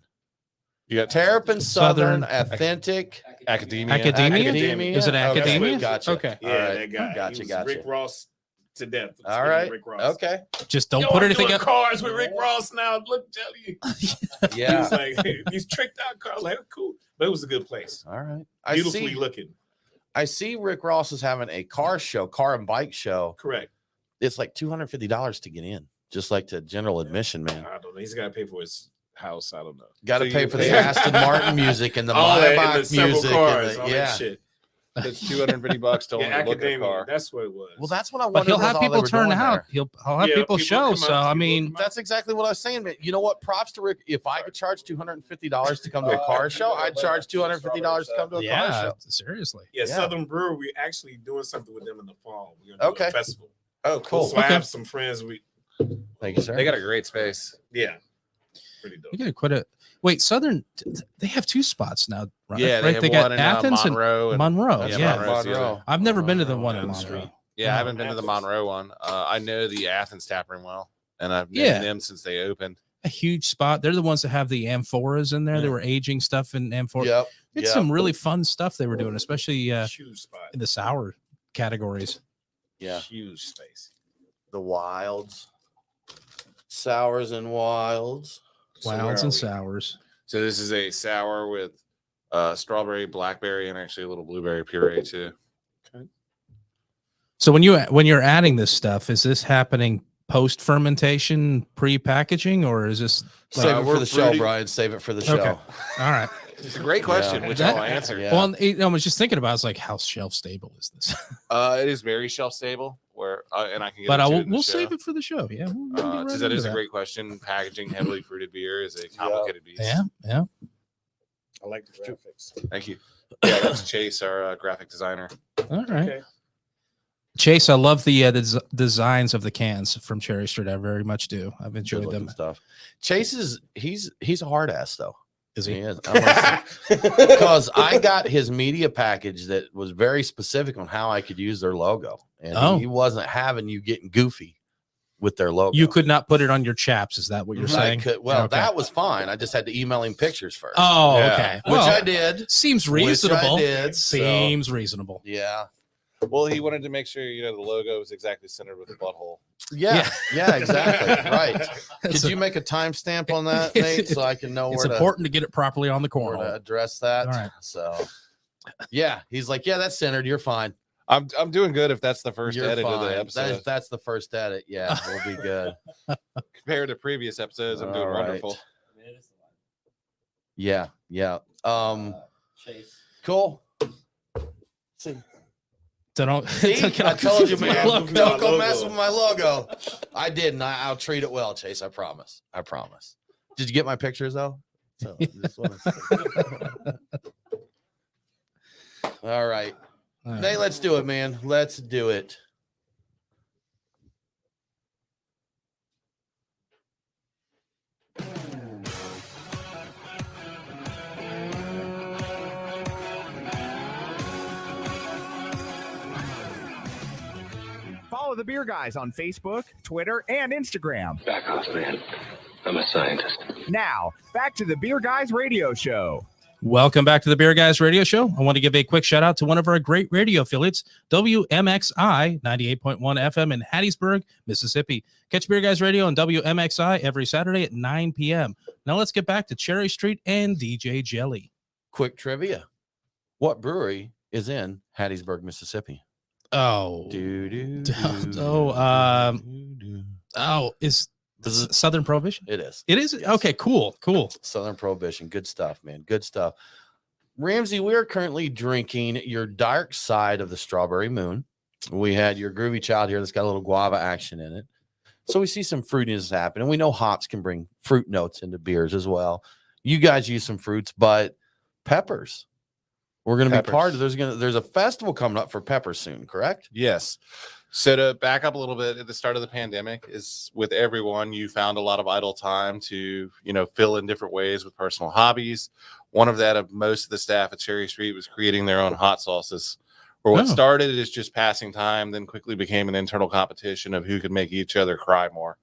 You got Terrapin, Southern, Southern- Authentic, academia. Academia? Is it Okay, academia? Gotcha. Okay. Yeah, All right. that guy. Gotcha, He was gotcha. Rick Ross to death. All Speaking of right. Rick Ross. Okay. Just don't Yo, put I'm anything doing up. cars with Rick Ross now. Look, tell you. Yeah. He's like these tricked out cars. Like cool, but it was a good place. All right. Beautifully looking. I see Rick Ross is having a car and bike show. Correct. It's like $250 to get in, just like to general admission, man. I don't know. He's got to pay for his house. I don't know. Got to So pay you for the pay- Aston Martin music and the All that and the Maybach several music. cars, And all the, that yeah. shit. It's $250 to Yeah, only look at a academia. car. That's what it was. Well, that's what I But wondered. he'll was have all they people were turn doing out. there. He'll have Yeah, people people show. come So out, I people mean, come out. That's exactly what I was saying. Man. You know what? Props to Rick. If I could charge $250 to come to a car show, I'd charge $250 to come to a car yeah, show. seriously. Yeah, Yeah. Southern Brewery. We're actually doing something with them in the fall. We're gonna do Okay. a festival. Oh, cool. So I Okay. have some friends. Thank you, sir. They got a great space. Yeah, pretty dope. You gotta quit it. Wait, Southern, they have two spots now, right? Yeah, right? they have one in Athens Monroe. and Monroe. That's yeah, right, Monroe's the other. Monroe. I've never been to the one in down the Monroe. street. Yeah, I haven't been to the Athens. Monroe one. I know the Athens tap room well, and I've known Yeah. them since they opened. A huge spot. They're the ones that have the amphoras in there. They Yeah. were aging stuff in amphoras. Yep. It's yep. some really fun stuff they were doing, especially Huge spot. in the sour categories. Yeah. Huge space. The wilds, sours and wilds. So where Wilds are and we? sours. So this is a sour with strawberry, blackberry, and actually a little blueberry puree too. So when you're adding this stuff, is this happening post fermentation, pre packaging, or is this like, Save it for we're the show, fruity- Brian. Save it for the show. Okay. all right? It's a great question, Yeah. which That- I'll answer. Yeah. Well, I was just thinking about. It's like how shelf stable is this? It is very shelf stable, where and I can get But into it in the we'll show. save it for the show. Yeah, we'll get right That into is a that. great question. Packaging heavily fruited beer is a complicated beast. Yeah. I like the graphics. Thank you. Yeah, that's Chase, our graphic designer. All right. Okay. Chase, I love the designs of the cans from Cherry Street. I very much do. I've Good enjoyed looking them. stuff. Chase is he's a hard ass though. Is He he? is. Because I got his media package that was very specific on how I could use their logo, and Oh. he wasn't having you getting goofy with their logo. You could not put it on your chaps. Is that what you're I saying? could, well, Okay. that was fine. I just had to email him pictures first. Oh, Yeah. okay. which Well, I did. seems Which I reasonable. did, so- Seems reasonable. Yeah. Well, he wanted to make sure the logo was exactly centered with the butthole. Yeah. Yeah. Exactly. Right. It's Could you make a timestamp on that, Nate, so I can know it's where to, important to get it properly on the where to cornhole. address that? All right. So, yeah, he's like, yeah, that's centered. You're fine. I'm doing good if that's the first You're edit of fine. the episode. That's the first edit. Yeah, we'll be good. Compared to previous episodes, I'm doing All right. wonderful. Yeah. Cool. See, Don't. See? Don't get I all told you, confused with man. my logo. Don't go mess with my logo. I did, and I'll treat it well, Chase. I promise. Did you get my pictures though? So, all right. Hey, let's do it, man. Let's do it. Follow the Beer Guys on Facebook, Twitter, and Instagram. Back off, man. I'm a scientist. Now, back to the Beer Guys radio show. Welcome back to the Beer Guys Radio Show. I want to give a quick shout out to one of our great radio affiliates, WMXI 98.1 FM in Hattiesburg, Mississippi. Catch Beer Guys Radio on WMXI every Saturday at 9 p.m. Now let's get back to Cherry Street and DJ Jelly. Quick trivia. What brewery is in Hattiesburg, Mississippi? Oh, is this Southern Prohibition? It is. It is? Okay, cool. Southern Prohibition. Good stuff, man. Good stuff. Ramsey, we are currently drinking your Dark Side of the Strawberry Moon. We had your Groovy Child here that's got a little guava action in it. So we see some fruitiness happen. And we know hops can bring fruit notes into beers as well. You guys use some fruits, but peppers. We're going to be part of there's a festival coming up for peppers soon, correct? Yes. So to back up a little bit, at the start of the pandemic, is with everyone, you found a lot of idle time to, fill in different ways with personal hobbies. One of that of most of the staff at Cherry Street was creating their own hot sauces. Or what started as just passing time, then quickly became an internal competition of who could make each other cry more.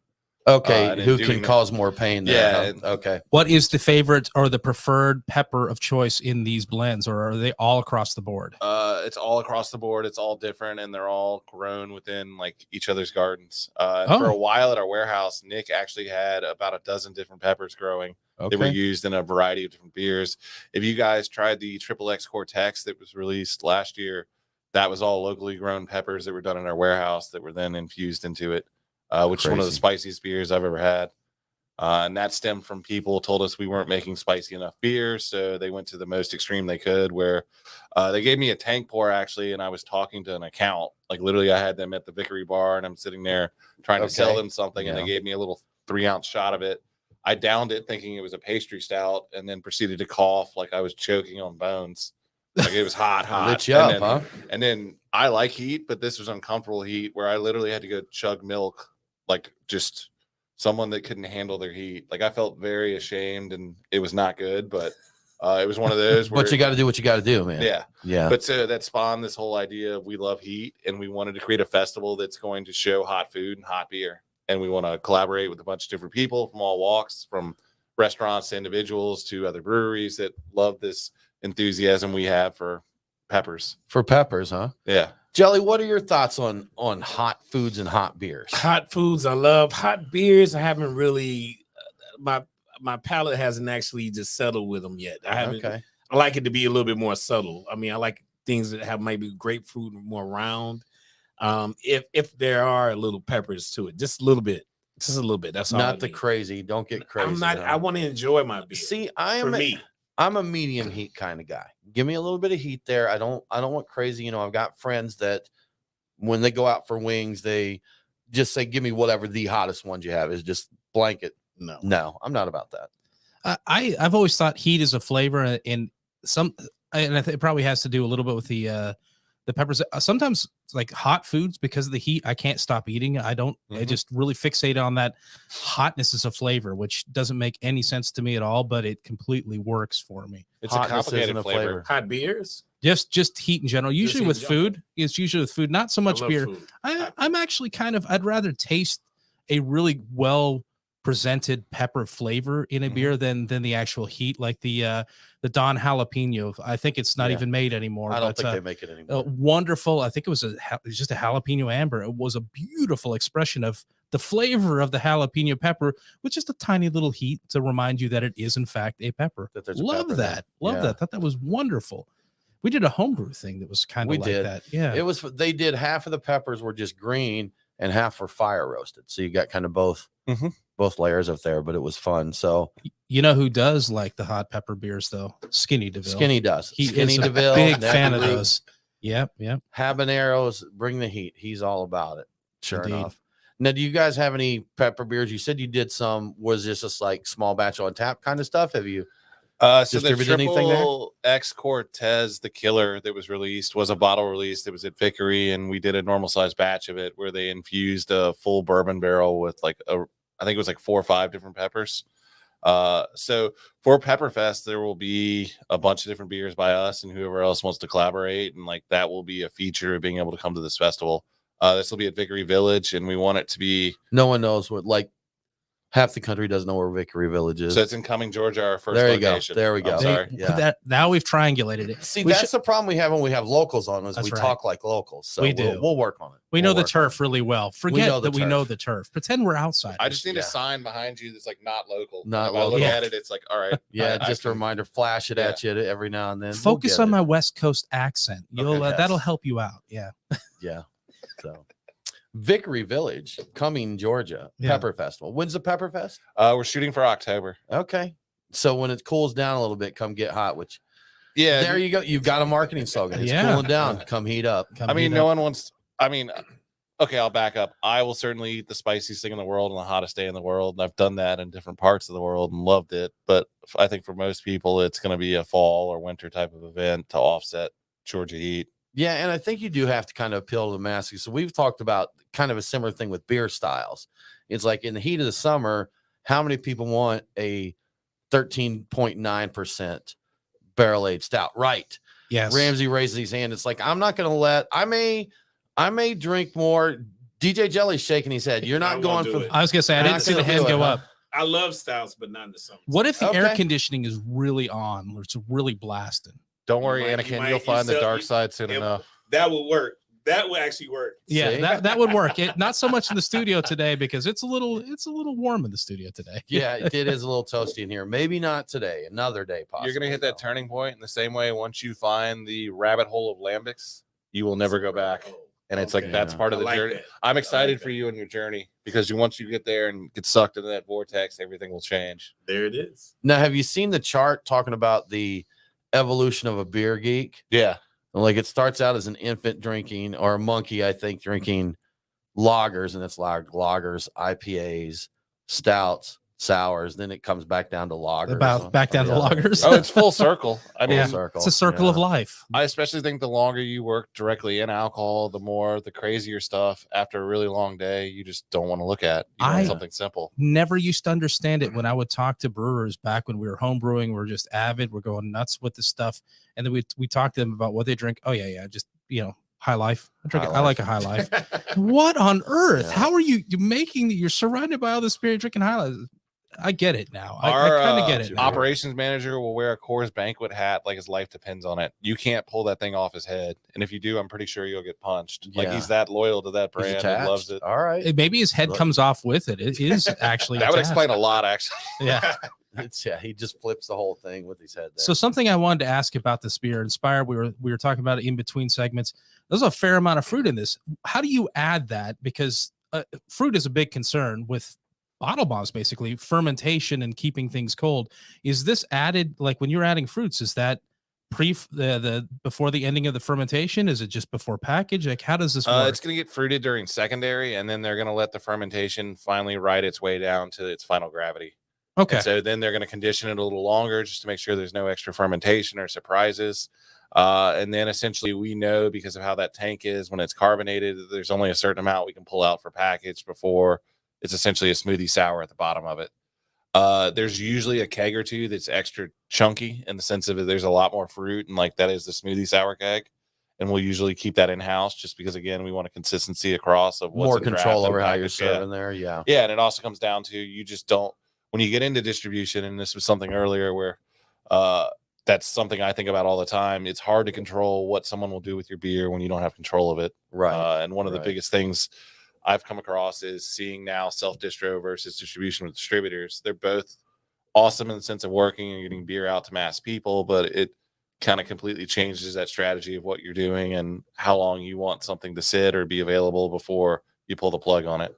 Okay, who can cause more pain there? Yeah. Okay. What is the favorite or the preferred pepper of choice in these blends, or are they all across the board? It's all across the board. It's all different, and they're all grown within like each other's gardens. For a while at our warehouse, Nick actually had about a dozen different peppers growing. Okay. They were used in a variety of different beers. If you guys tried the XXX Cortex that was released last year, that was all locally grown peppers that were done in our warehouse that were then infused into it. Which is one of the spiciest beers I've ever had. And that stemmed from people told us we weren't making spicy enough beers, so they went to the most extreme they could, where they gave me a tank pour, actually, and I was talking to an account. Like, literally, I had them at the Vickery bar, and I'm sitting there trying to sell them something, and they gave me a little 3-ounce shot of it. I downed it thinking it was a pastry stout, and then proceeded to cough like I was choking on bones. Like, it was hot. Lit you up, huh? And then I like heat, but this was uncomfortable heat where I literally had to go chug milk. Like just someone that couldn't handle their heat. Like I felt very ashamed, and it was not good, but it was one of those where but you got to do what you got to do, man. Yeah. But so that spawned this whole idea of we love heat, and we wanted to create a festival that's going to show hot food and hot beer. And we want to collaborate with a bunch of different people from all walks, from restaurants to individuals to other breweries that love this enthusiasm we have for peppers. For peppers, huh? Yeah. Jelly, what are your thoughts on hot foods and hot beers? Hot foods, I love. Hot beers, I haven't really. My palate hasn't actually just settled with them yet. I haven't. Okay. I like it to be a little bit more subtle. I mean, I like things that have maybe grapefruit and more round. If there are little peppers to it, just a little bit. That's all. Not the crazy. Don't get crazy. I'm not. Huh? I want to enjoy my beer. See, I'm a medium heat kind of guy. Give me a little bit of heat there. I don't want crazy. I've got friends that when they go out for wings, they just say, give me whatever the hottest ones you have is just blanket. No, I'm not about that. I've always thought heat is a flavor, and I think it probably has to do a little bit with the peppers. Sometimes like hot foods, because of the heat, I can't stop eating. I just really fixate on that hotness as a flavor, which doesn't make any sense to me at all, but it completely works for me. It's a complicated flavor. Hot beers? Just heat in general. Usually with food. It's usually with food, not so much beer. Food. I'm actually I'd rather taste a really well presented pepper flavor in a beer than the actual heat, like the Don Jalapeno. I think it's not even made anymore. I don't think they make it anymore. Wonderful. I think it was just a jalapeno amber. It was a beautiful expression of the flavor of the jalapeno pepper with just a tiny little heat to remind you that it is in fact a pepper. That there's a Love pepper that. there. Love that. Thought that was wonderful. We did a homebrew thing that was kind We of like did. that. Yeah. It was, they did half of the peppers were just green and half were fire roasted. So you got kind of both layers up there, but it was fun. So You know who does like the hot pepper beers though? Skinny DeVille. Skinny does. He Skinny is a DeVille, big Navy fan of Root, those. Yep. habaneros, bring the heat. He's all about it. Sure Indeed. enough. Now, do you guys have any pepper beers? You said you did some. Was this just like small batch on tap kind of stuff? Have you So the distributed anything there? Triple X Cortez, the killer that was released, was a bottle release. It was at Vickery, and we did a normal size batch of it where they infused a full bourbon barrel with I think it was like 4 or 5 different peppers. So for Pepperfest, there will be a bunch of different beers by us and whoever else wants to collaborate, and like that will be a feature of being able to come to this festival. This will be at Vickery Village, and we want it to be. No one knows what, like, half the country doesn't know where Vickery Village is. So it's in Cumming, Georgia, our first There you go. location. There we go. I'm sorry. Yeah. Now we've triangulated it. See, We that's should- the problem we have when we have locals on, is That's we right. talk like locals. So We do. We'll work on it. We know We'll the work on turf really well. Forget know the that we know turf. the turf. Pretend we're outside. I just need Yeah. a sign behind you that's like not local. Not If I look local. at it, it's like, all right. Yeah, I just a can- reminder. Flash it at you every now and then. We'll Focus get on it. my West Coast accent. You'll Yes. that'll help you out. Yeah. Yeah. So Vickery Village, Cumming, Georgia, Yeah. Pepper Festival. When's the Pepper Fest? We're shooting for October. Okay. So when it cools down a little bit, come get hot, which Yeah. there you go. You've got a marketing slogan. It's Yeah. cooling down. Come heat up. Come I mean, heat no up. one wants. I mean, okay, I'll back up. I will certainly eat the spiciest thing in the world on the hottest day in the world, and I've done that in different parts of the world and loved it. But I think for most people, it's going to be a fall or winter type of event to offset Georgia heat. Yeah, and I think you do have to kind of appeal to the masses. So we've talked about kind of a similar thing with beer styles. It's like in the heat of the summer, how many people want a 13.9% barrel aged stout? Right. Yes. Ramsey raises his hand. It's like, I'm not going to let. I may drink more. DJ Jelly's shaking his head. You're I not won't going do for. it. I was gonna say I Not didn't see the gonna hand do it, go huh? up. I love stouts, but not in the summer. What if the air Okay. conditioning is really on, or it's really blasting? Don't You worry, might- you Anakin. might- You'll you find the sell- dark you- side soon it- enough. That would work. That would actually work. Yeah, See? that would work. Not so much in the studio today because it's a little warm in the studio today. Yeah, it is a little toasty in here. Maybe not today. Another day, possibly. You're going to hit that though. turning point in the same way. Once you find the rabbit hole of lambics, you will never go back. And it's like Okay. that's part of I the like journey. that. I'm excited that. for you and your journey because once you get there and get sucked into that vortex, everything will change. There it is. Now, have you seen the chart talking about the evolution of a beer geek? Yeah. Like it starts out as an infant drinking, or a monkey, I think, drinking lagers, and it's lagers, IPAs, stouts, sours. Then it comes back down to lagers. About back down to Yeah. lagers. Oh, it's full circle. I mean, Yeah. circle. It's a circle of Yeah. life. I especially think the longer you work directly in alcohol, the crazier stuff after a really long day, you just don't want to look at. You want I- something simple. Never used to understand it when I would talk to brewers back when we were home brewing. We're just avid. We're going nuts with this stuff. And then we talk to them about what they drink. Oh yeah. Just, high life. I like a high life. What on earth? Yeah. How are you making? You're surrounded by all this beer, drinking high life. I get it now. I Our kind of get it. now. operations manager will wear a Coors banquet hat like his life depends on it. You can't pull that thing off his head. And if you do, I'm pretty sure you'll get punched. Like Yeah. he's that loyal to that He's brand and attached. loves it. All right. Maybe his head Look. comes off with it. It is actually That would attached. explain a lot, actually. Yeah. He just flips the whole thing with his head there. So something I wanted to ask about this beer, Inspired. We were talking about it in between segments. There's a fair amount of fruit in this. How do you add that? Because fruit is a big concern with bottle bombs, basically fermentation and keeping things cold. Is this added, like when you're adding fruits? Is that before the ending of the fermentation? Is it just before package? Like how does this work? It's going to get fruited during secondary, and then they're going to let the fermentation finally ride its way down to its final gravity. Okay. And so then they're going to condition it a little longer just to make sure there's no extra fermentation or surprises. And then essentially we know because of how that tank is when it's carbonated, there's only a certain amount we can pull out for package before it's essentially a smoothie sour at the bottom of it. There's usually a keg or two that's extra chunky in the sense of there's a lot more fruit, and like that is the smoothie sour keg. And we'll usually keep that in house just because, again, we want a consistency across of what's more in control draft and over how you're package. Yeah. serving there. Yeah. Yeah, and it also comes down to you just don't when you get into distribution, and this was something earlier where that's something I think about all the time. It's hard to control what someone will do with your beer when you don't have control of it. Right. And one of the Right. biggest things I've come across is seeing now self-distro versus distribution with distributors. They're both awesome in the sense of working and getting beer out to mass people, but kind of completely changes that strategy of what you're doing and how long you want something to sit or be available before you pull the plug on it.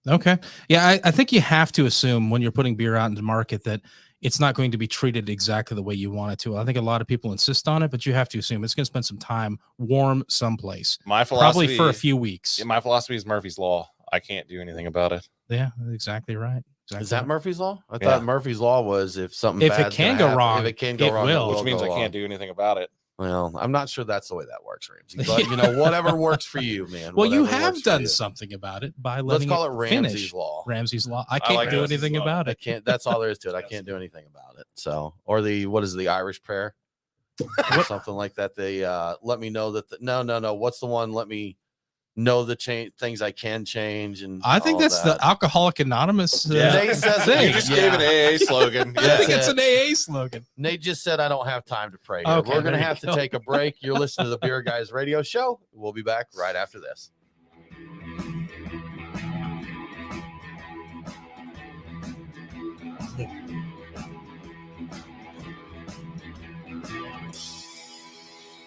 Okay. Yeah, I think you have to assume when you're putting beer out into the market that it's not going to be treated exactly the way you want it to. I think a lot of people insist on it, but you have to assume it's going to spend some time warm someplace. My philosophy, probably for a few weeks. Yeah, my philosophy is Murphy's Law. I can't do anything about it. Yeah, exactly right. Exactly Is that right. Murphy's Law? I thought Murphy's Law was if something If it bad's can gonna go happen, wrong, if it can go it wrong, will. Which means I go can't wrong. do anything about it. Well, I'm not sure that's the way that works, Ramsey. But you know, whatever works for you, man. Well, you whatever have works for done you. something about it by Let's letting call it Ramsey's finish. Law. Ramsey's Law. I can't like do Ramsey's anything Law. about I it. can't. That's all there is to it. I can't do anything about it. So, or what is the Irish prayer? Or something like that. They let me know that. No. What's the one? Let me know the things I can change. And I think all that's that. the Alcoholic Anonymous Nate says thing. You just gave an AA slogan. I Yeah. think it's an AA slogan. Nate just said I don't have time to pray. Here. Okay, We're going there to you have go. to take a break. You're listening to the Beer Guys Radio Show. We'll be back right after this.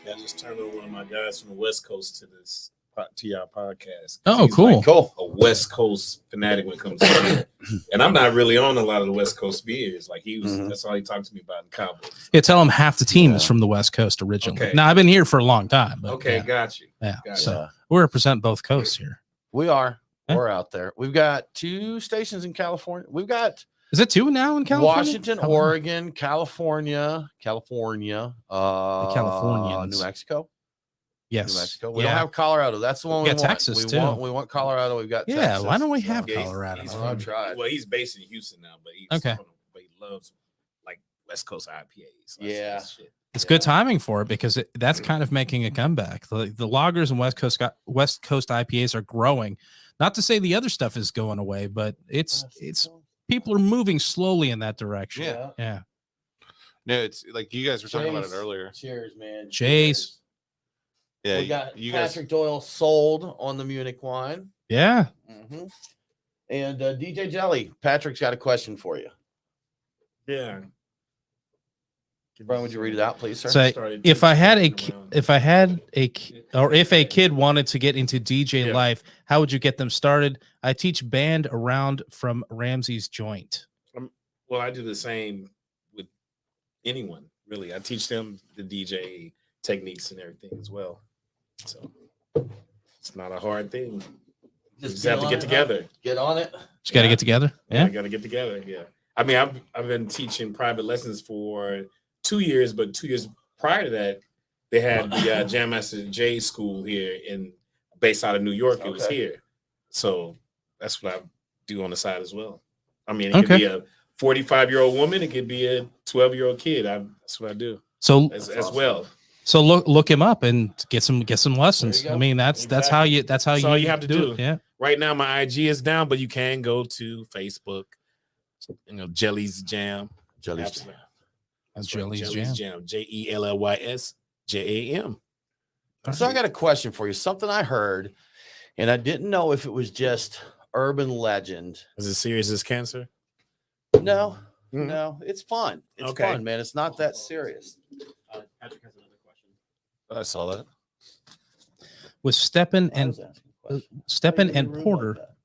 I just turned on one of my guys from the West Coast to this to y'all podcast. Oh, He's cool. like Cool. a West Coast fanatic when it comes to beer. And I'm not really on a lot of the West Coast beers. Like he was, Mhm. that's all he talked to me about in Cowboys. Yeah, tell them half the team is Yeah. from the West Coast originally. Okay. Now I've been here for a long time. But Okay, yeah, got you. yeah. Got So Yeah. we represent both coasts here. We are. Yeah. We're out there. We've got 2 stations in California. We've got Is it 2 now in California? Washington, Oh, Oregon, California, Californians. New Mexico. Yes. New Mexico. We Yeah. don't have Colorado. That's the one We we got want. Texas, we too. We want Colorado. We've got Yeah, Texas. why don't we have Yeah, Colorado? I've tried. Well, he's based in Houston now, but he's Okay. but he loves like West Coast IPAs. Yeah. Shit. It's good timing for it because that's kind of making a comeback. The lagers and West Coast IPAs are growing. Not to say the other stuff is going away, but it's people are moving slowly in that direction. Yeah. Yeah. No, it's like you guys were talking about it Chase. earlier. Cheers, man. Chase. Yeah, We got you Patrick Doyle sold on the Munich Wine. Yeah. Mm-hmm. And DJ Jelly, Patrick's got a question for you. Yeah. Brian, would you read it out, please, sir? So Started if I had teaching if a kid wanted to get into DJ Yeah. life, how would you get them started? I teach band around from Ramsey's joint. Well, I do the same with anyone, really. I teach them the DJ techniques and everything as well. So it's not a hard thing. You just have to get together. Get on it. Just got to Yeah. get together. Yeah. You got to get together. Yeah. I mean, I've been teaching private lessons for 2 years, but 2 years prior to that, they had the Jam Master J school here based out of New York. It was Okay. here. So that's what I do on the side as well. I mean, it could Okay. be a 45-year-old woman. It could be a 12-year-old kid. That's what I do So as awesome. well. so look him up and get some lessons. There you I go. mean, that's how you That's all you have to do. it. Yeah. Right now, my IG is down, but you can go to Facebook. Jelly's Jam. Jelly's Absolutely. That's right, Jelly's Jelly's Jam. Jam. JELLYSJAM. So I got a question for you. Something I heard, and I didn't know if it was just urban legend. Is it serious as cancer? No, Mhm. no, it's fun. It's Okay. fun, man. It's not that serious. I saw that. With Steppen I was and asking a question. Steppen Why are you and being rude Porter. like that?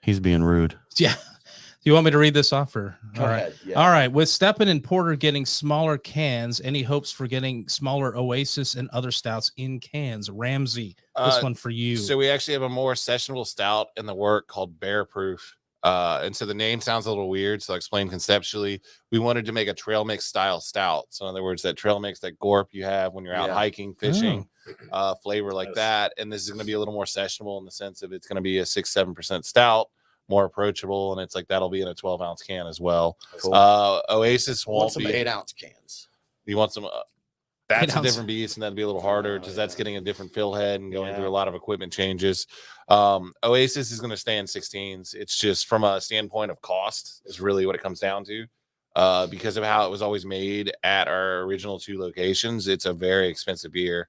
He's being rude. Yeah. Do you want me to read this off or Go all right? ahead. Yeah. All right. With Steppen and Porter getting smaller cans, any hopes for getting smaller Oasis and other stouts in cans? Ramsey, this one for you. So we actually have a more sessionable stout in the work called Bear Proof. And so the name sounds a little weird. So I'll explain conceptually. We wanted to make a trail mix style stout. So in other words, that trail mix, that gorp you have when you're out Yeah. hiking, fishing, flavor like Yes. that. And this is going to be a little more sessionable in the sense of it's going to be a 6-7% stout, more approachable. And it's like that'll be in a 12-ounce can as well. Cool. Oasis I want won't some be. 8-ounce cans. You want some. That's a 8-ounce. different beast, and that'd be a little harder because that's getting a different fill head and going Yeah. through a lot of equipment changes. Oasis is going to stay in 16s. It's just from a standpoint of cost is really what it comes down to. Because of how it was always made at our original 2 locations, it's a very expensive beer.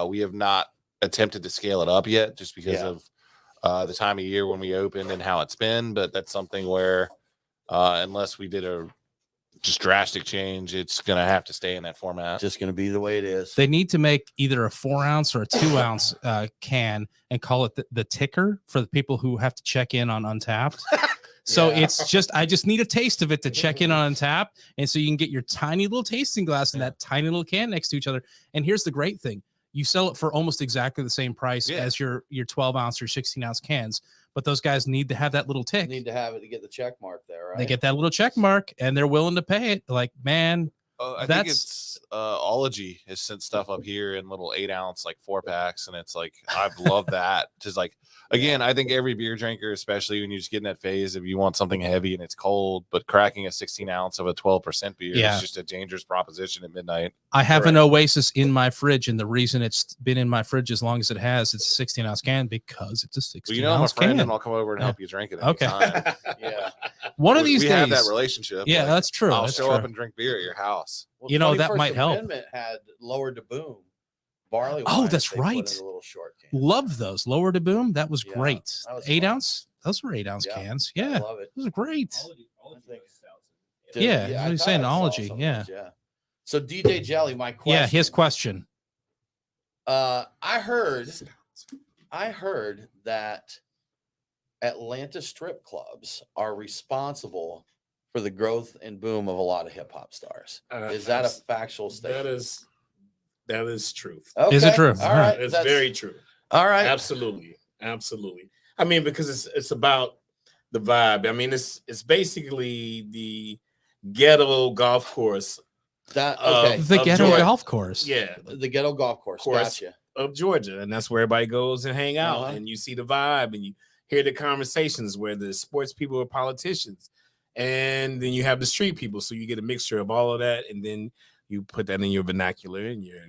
We have not attempted to scale it up yet, just because Yeah. of the time of year when we opened and how it's been. But that's something where, unless we did a just drastic change. It's gonna have to stay in that format. Just going to be the way it is. They need to make either a 4 ounce or a 2 ounce can and call it the ticker for the people who have to check in on Untapped. So it's just, I just need a taste of it to check in on Untapped. And so you can get your tiny little tasting glass and that tiny little can next to each other. And here's the great thing. You sell it for almost exactly the same price as your 12 ounce or 16 ounce cans. But those guys need to have that little tick. Need to have it to get the check mark there, right? They get that little check mark and they're willing to pay it. Like, man, I think it's Ology has sent stuff up here in little 8 ounce like 4-packs, and it's like I've loved that. Just like again, I think every beer drinker, especially when you just get in that phase if you want something heavy and it's cold, but cracking a 16 ounce of a 12% beer is just a dangerous proposition at midnight. I have an Oasis in my fridge, and the reason it's been in my fridge as long as it has, it's a 16 ounce can because it's a 16 well, you know, I'm a ounce friend, can. and I'll come over and help you drink it. Okay. Yeah. One of these we days, have that relationship. Yeah, like, that's true. I'll That's show true. up and drink beer at your house. Well, You know, that 21st might help. Amendment had lower to boom barley. Oh, wines that's they put right. in a little short can. Love those. Lower to boom. That was Yeah, great. that was 8 fun. ounce. Those were 8 ounce Yeah, cans. I Yeah. love it. Those are great. Did- Yeah, I he's thought saying I saw ology, some of yeah. those, yeah. So DJ Jelly, my question. Yeah, his question. I heard that Atlanta strip clubs are responsible for the growth and boom of a lot of hip hop stars. Is that a factual statement? That is truth. Okay. Is it true? All right. It's that's very true. all right. Absolutely. I mean, because it's about the vibe. I mean, it's basically the ghetto golf course. That okay. The Of ghetto Georgia. golf course. Yeah, The ghetto golf course. Course. Gotcha. of Georgia, and that's where everybody goes and hang out, Uh-huh. and you see the vibe, and you hear the conversations where the sports people are politicians, and then you have the street people. So you get a mixture of all of that, and then you put that in your vernacular and your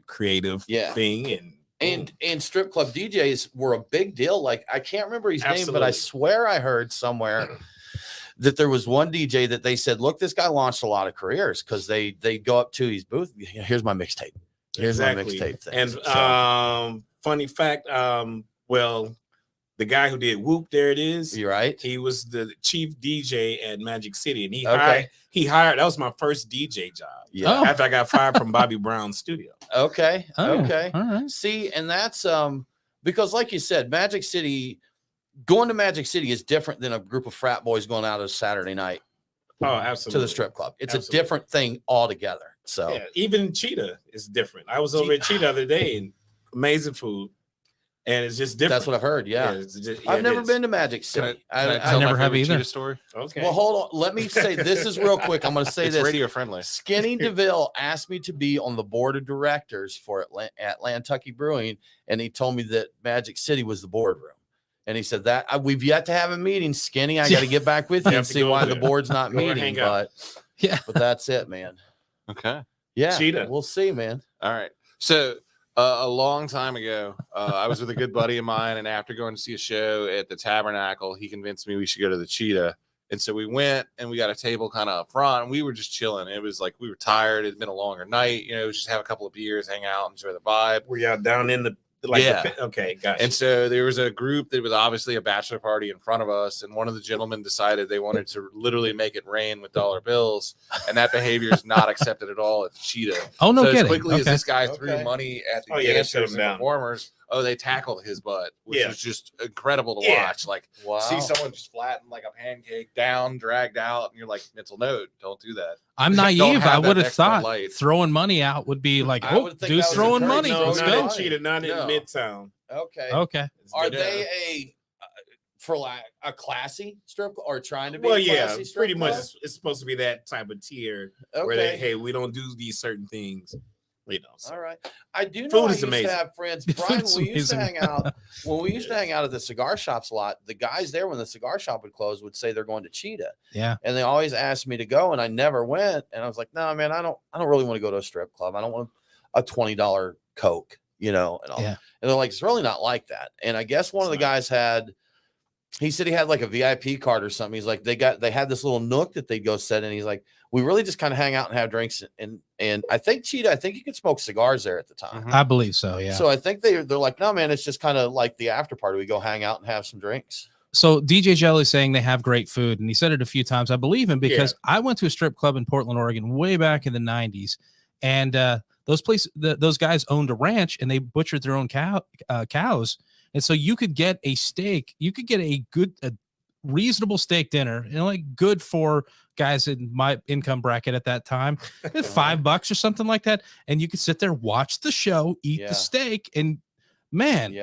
creative thing, And strip club DJs were a big deal. Like I can't remember his name, but I Absolutely. swear I heard somewhere that there was one DJ that they said, "Look, this guy launched a lot of careers because they go up to his booth. Here's my mixtape. Here's my mixtape thing." And So, funny fact, well, the guy who did Whoop, there it is. you're right. He was the chief DJ at Magic City, and he Okay. hired. That was my first DJ job. Yeah. Oh. After I got fired from Bobby Brown's studio. Okay. Oh, Okay. All right. See, and that's because like you said, Magic City, going to Magic City is different than a group of frat boys going out on a Saturday night Oh, absolutely. to the strip club. It's Absolutely. a different thing altogether. So Yeah, even Cheetah is different. I was over at Cheetah the other day, and amazing food, and it's just different. that's what I've heard. Yeah. it's just- yeah, I've it never is. been to Magic Can City. I I tell my never have favorite either. Cheetah story? Okay. Well, hold on. Let me say this is real quick. I'm going to say It's this. radio friendly. Skinny DeVille asked me to be on the board of directors for Atlantucky Brewing, and he told me that Magic City was the boardroom. And he said that we've yet to have a meeting, Skinny. I got to get back with you You and have to see go why over the there. board's not Go over and meeting. hang out. But that's it, man. Okay. Yeah, Cheetah. we'll see, man. All right. So a long time ago, I was with a good buddy of mine, and after going to see a show at the Tabernacle, he convinced me we should go to the Cheetah. And so we went, and we got a table kind of up front, and we were just chilling. It was like we were tired. It had been a longer night. You know, just have a couple of beers, hang out, enjoy the vibe. Were y'all down in the okay, gotcha. And so there was a group that was obviously a bachelor party in front of us, and one of the gentlemen decided they wanted to literally make it rain with dollar bills, and that behavior is not accepted at all at the Cheetah. Oh, no So as kidding. quickly as Okay. this guy threw Okay. money at the Oh, yeah, they shut dancers him and down. performers, they tackled his butt, which Yeah. was just incredible to Yeah. watch. Like Wow. see someone just flattened like a pancake, down, dragged out, and you're like, mental note, don't do that. I'm Don't naive. have I that would have next Bud thought Light. throwing money out would be like, I oh, would think dude's that was throwing encouraging. money. no, Let's not go. in Cheetah, not in No. Midtown. Okay. Okay. Are Yeah. they for like a classy strip club or trying to be? Well, a yeah, classy strip pretty much. club? It's supposed to be that type of tier where Okay. they, hey, we don't do these certain things. You know, so. All right. I do know Food I is used amazing. to have friends. Food Brian, is we used to amazing. hang out when we used to hang out at the cigar shops a lot. The guys there, when the cigar shop would close, would say they're going to Cheetah. Yeah. And they always asked me to go, and I never went. And I was like, no, man, I don't really want to go to a strip club. I don't want a $20 Coke, and all. Yeah. And they're like, it's really not like that. And I guess one of the guys he said he had like a VIP card or something. He's like, they had this little nook that they'd go sit in. He's like, we really just kind of hang out and have drinks. And I think Cheetah, I think you could smoke cigars there at the time. Mhm. I believe so. Yeah. So I think they're like, no, man, it's just kind of like the after party. We go hang out and have some drinks. So DJ Jelly's saying they have great food, and he said it a few times. I believe him because I went to a strip club in Portland, Oregon, way back in the 90s, and those guys owned a ranch, and they butchered their own cows, and so you could get a steak. You could get a reasonable steak dinner, like good for guys in my income bracket at that time, $5 or something like that, and you could sit there, watch the show, eat the steak, and man,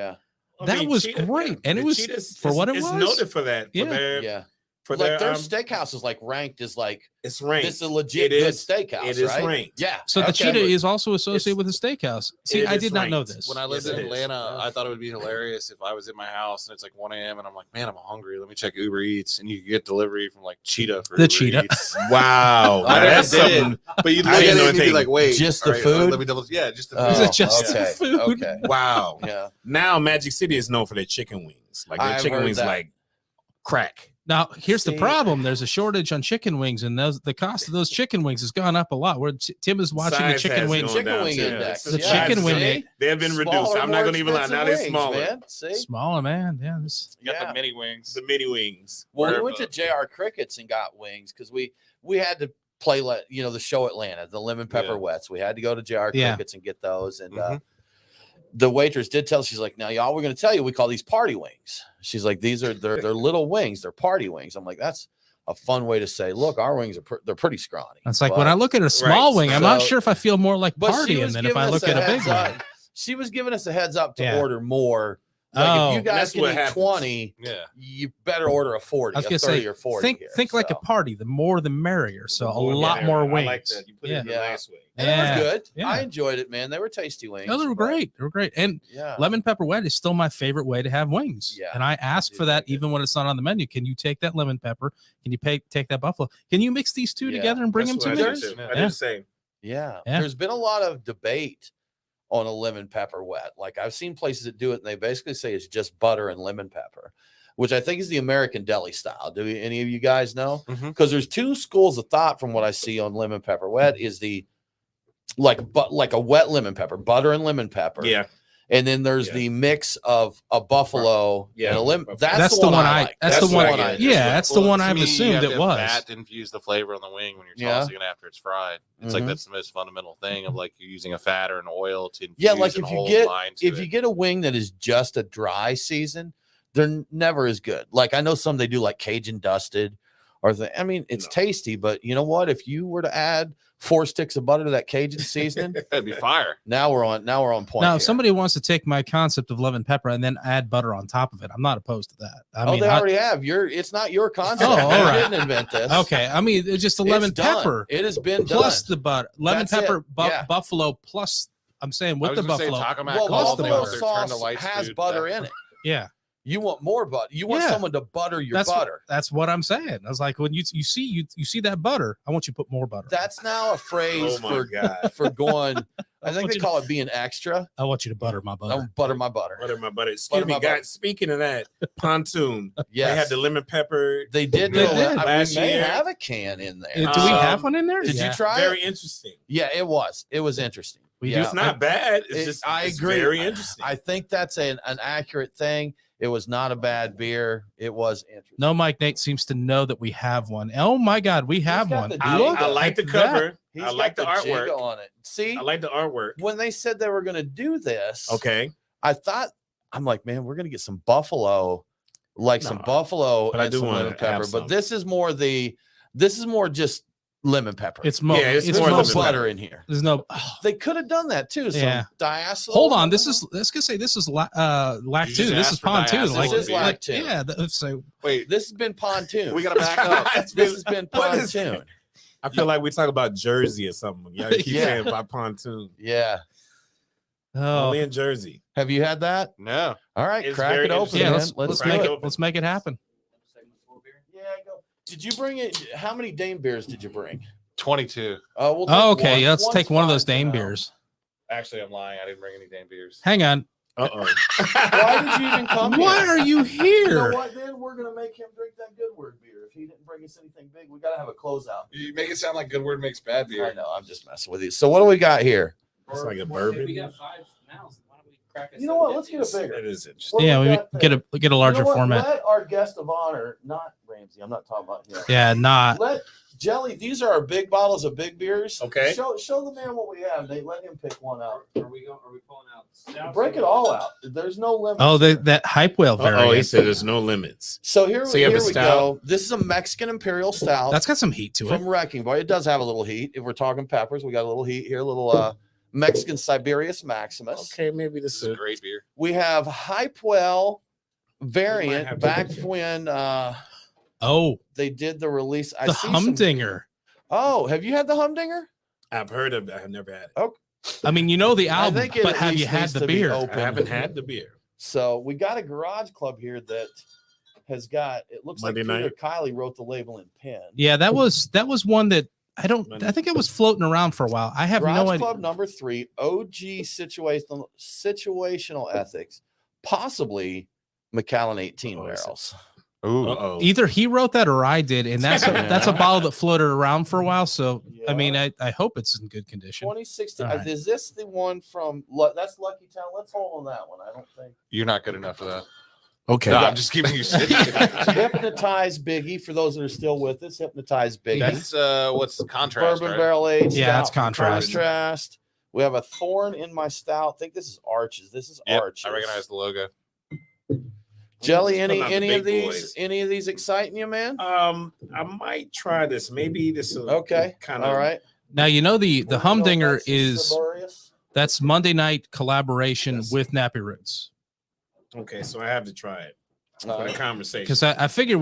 that was great. And it was for what it was. It's noted for that. For like their steakhouse is like ranked as like it's ranked. It's a legit good steakhouse. It is right? ranked. Yeah. So the cheetah is also associated with the steakhouse. See, I did not know this. When I lived in Atlanta, I thought it would be hilarious if I was in my house and it's like 1 a.m. and I'm like, man, I'm hungry. Let me check Uber Eats, and you could get delivery from like Cheetah for the Uber Cheetah. Eats. Wow, that's something. But you'd look at it and be like, wait, just the food? Let me double. Yeah, just the food. Is it just the food? Okay. Wow. Yeah. Now Magic City is known for their chicken wings. Like their chicken wings, like crack. Now, here's the problem. There's a shortage on chicken wings, and the cost of those chicken wings has gone up a lot. Where Tim is watching the chicken wing index. The chicken wing. They have been reduced. I'm not going to even lie. Now they're smaller. Man. See? Smaller, man. Yeah. You got the mini wings. The mini wings. Well, we went to JR Crickets and got wings because we had to play, the show Atlanta, the lemon pepper wets. We had to go to JR Crickets and get those. And the waitress did tell us, she's like, now y'all, we're going to tell you, we call these party wings. She's like, they're little wings. They're party wings. I'm like, that's a fun way to say, look, our wings they're pretty scrawny. It's like when I look at a small wing, I'm not sure if I feel more like partying than if I look at a big wing. She was giving us a heads up to order more. Like if you guys can eat 20, you better order a 40, a 30 or 40. Think like a party. The more, the merrier. So a lot more wings. I like that. You put it in the last way. And it was good. Yeah. I enjoyed it, man. They were tasty wings. No, they were great. They were great. And lemon pepper wet is still my favorite way to have wings. Yeah. And I ask for that even when it's not on the menu. Can you take that lemon pepper? Can you take that buffalo? Can you mix these two together and bring them to me? I do the same. Yeah. There's been a lot of debate on a lemon pepper wet. Like I've seen places that do it and they basically say it's just butter and lemon pepper, which I think is the American deli style. Do any of you guys know? Because there's two schools of thought from what I see on lemon pepper wet is the like a wet lemon pepper, butter and lemon pepper. Yeah. And then there's the mix of a buffalo and a lemon. That's the one I like. That's the one I that's the one I've assumed it was. Fat to infuse the flavor on the wing when you're tossing it after it's fried. It's like that's the most fundamental thing of like you're using a fat or an oil to infuse like if you get a wing that is just a dry season, they're never as good. Like I know some they do like Cajun dusted it's tasty, but you know what? If you were to add 4 sticks of butter to that Cajun seasoning, that'd be fire. Now we're on point. Now, if somebody wants to take my concept of lemon pepper and then add butter on top of it, I'm not opposed to that. I mean, they already have. It's not your concept. Oh, all right. You didn't invent this. Okay. I mean, it's just a lemon pepper. It has been plus done. The butter, lemon pepper, buffalo plus. I'm saying with the buffalo. Buffalo sauce has butter in it. Yeah. You want more butter. You want someone to butter your butter. That's what I'm saying. I was like, when you see that butter, I want you to put more butter. That's now a phrase for going. I think they call it being extra. I want you to butter my butter. Butter my butter. Butter my butter. Excuse me, guys. Speaking of that, Pontoon. They had the lemon pepper. They did. Last year. Have a can in there. Do we have one in there? Did you try Very interesting. Yeah, it was. It was interesting. It's not bad. It's just I agree. Very interesting. I think that's an accurate thing. It was not a bad beer. It was interesting. No, Mike Nate seems to know that we have one. Oh my God, we have one. I like the cover. I like the artwork on it. See, I like the artwork. When they said they were going to do this, I'm like, man, we're going to get some buffalo, some buffalo and some lemon pepper. But this is more just lemon pepper. It's more. Yeah, it's more no butter in here. There's no. They could have done that too. Some diacetyl. Hold on. This is. Let's just say this is lactoon. This is pontoon. This is lactoon. Yeah. So wait, this has been pontoon. We gotta back up. This has been pontoon. I feel like we talk about Jersey or something. Y'all keep saying about pontoon. Yeah. Oh, only in Jersey. Have you had that? No. All right, crack it open. Yeah, let's make it happen. Yeah, go. Did you bring it? How many Dame beers did you bring? 22. Okay. Let's take one of those Dame beers. Actually, I'm lying. I didn't bring any Dame beers. Hang on. Why did you even come? Why are you here? You know what? Then we're gonna make him drink that Good Word beer. If he didn't bring us anything big, we gotta have a closeout. You make it sound like Good Word makes bad beer. I know. I'm just messing with you. So what do we got here? It's like a bourbon. We got 5 now. So why don't we You know what? Let's get a bigger. That is interesting. What Yeah, we we got get there? a larger You know what? format. Let our guest of honor, not Ramsey. I'm not talking about him. Yeah, not. Let Jelly. These are our big bottles of big beers. Okay. Show the man what we have. They let him pick one out. Are we pulling out stouts? Break it all out. There's no limit. Oh, that hype whale variant. Oh, he said there's no limits. So here you have here a we stout? go. This is a Mexican Imperial Stout. That's got some heat to it. from Wrecking Boy. It does have a little heat. If we're talking peppers, we got a little heat here. A little Mexican Siberius Maximus. Okay, maybe This this is a is great beer. We have Hypewell have variant to back pick it. when Oh, they did the release. I the see Humdinger. Oh, have you had the Humdinger? I've heard of it. I've never had it. I mean, you know the I album, think it but at have you least had needs the to be beer? open. I haven't had the beer. So we got a garage club here that has got. It looks Monday like Peter night? Kiley wrote the label in pen. Yeah, that was one that I think it was floating around for a while. I have Garage no idea. Club number 3, OG situational ethics, possibly Macallan 18 Oh, I see. barrels. Ooh. Uh-oh. Either he wrote that or I did, and that's Yeah. that's a bottle that floated around for a while. So I mean, Yeah. I hope it's in good condition. 2016. All right. Is this the one from? That's Lucky Town. Let's hold on that one. I don't think. You're not good enough for that. Okay. No, I'm just giving you shit. Hypnotize Biggie for those that are still with us. Hypnotize Biggie. That's what's contrast, Bourbon right? barrel aged. Yeah, it's stout from contrast. Contrast. We have a thorn in my stout. I think this is Arches. This is Yep, Arches. I recognize the logo. Jelly. Just putting out the Any of big these? boys. Any of these exciting you, man? I might try this. Maybe this will Okay. kind of All right. Now you know the Well, you know, Humdinger that's is laborious. that's Monday night collaboration Yes. with Nappy Roots, Okay, so I have to try it for the conversation. because I figure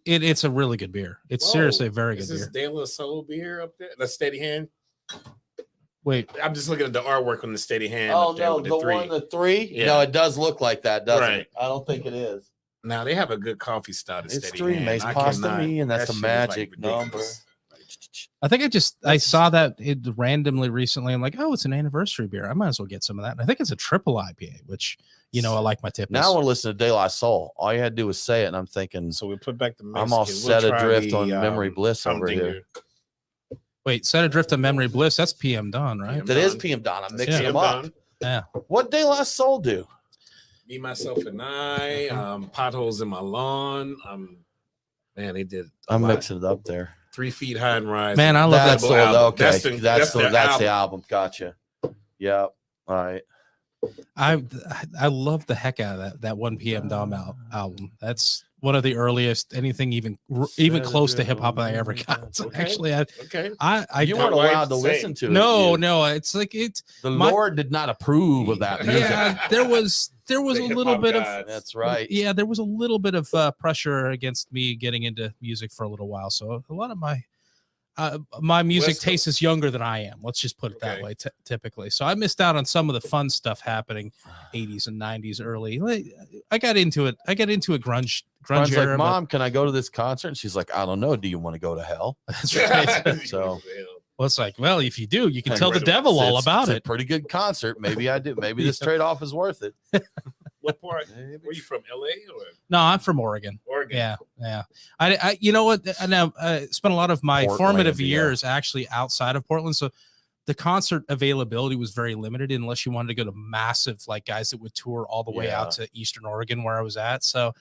it's a really good beer. It's Whoa, seriously a very good is this beer. De La Soul beer up there? The Steady Hand. Wait, I'm just looking at the artwork on the Steady Hand. Oh up there no, with the three. one, the 3. Yeah. No, it does look like that, doesn't Right. it? I don't think it is. Now they have a good coffee stout. at It's Steady 3 Hand. Mace I Pasta cannot- Me, and that's that a shit is, like, magic ridiculous. number. I think I saw that it randomly recently. I'm like, oh, it's an anniversary beer. I might as well get some of that. And I think it's a triple IPA, which I like my tip. Now I want to listen to De La Soul. All you had to do was say it, and I'm thinking So we put back the. I'm all Mexican. We'll set try adrift the, on Memory Bliss over Humdinger. here. Wait, Set Adrift of Memory Bliss. That's PM Dawn, right? PM That is Dawn. PM Dawn. I'm That's mixing PM them up. Dawn. Yeah. What De La Soul do? Me, myself, and I. Potholes in my lawn. Man, they did. a I'm lot. mixing it up there. 3 Feet High and Rise. Man, I love That's that. the, album. okay. That's their the album. Gotcha. Yep. All right. I love the heck out of that 1 PM Dawn album. That's one of the earliest anything even close to hip hop I ever got. So Okay. actually, Okay. You weren't wife allowed to sang. listen to it. no, You- no, it's like it's The my- Lord did not approve of that music. yeah. There was The a little hip-hop bit of gods. That's right. yeah, there was a little bit of pressure against me getting into music for a little while. So a lot of my music West taste is younger than I am. Let's just put it that Okay. way. Typically, so I missed out on some of the fun stuff happening, 80s and 90s early. I got into it. Grunge Friend's era. like, but- Mom, can I go to this concert? And she's like, I don't know. Do you want to go to hell? That's right. So- Well, it's like, well, if you do, you can And tell the devil all It's about a it. pretty good concert. Maybe I do. Maybe this trade-off is worth it. What part? Were you from LA or No, I'm from Oregon. Oregon? Yeah. I you know what? I now spent a lot of my formative Portland, yeah. years actually outside of Portland, so the concert availability was very limited unless you wanted to go to massive like guys that would tour all the way Yeah. out to Eastern Oregon where I was at. So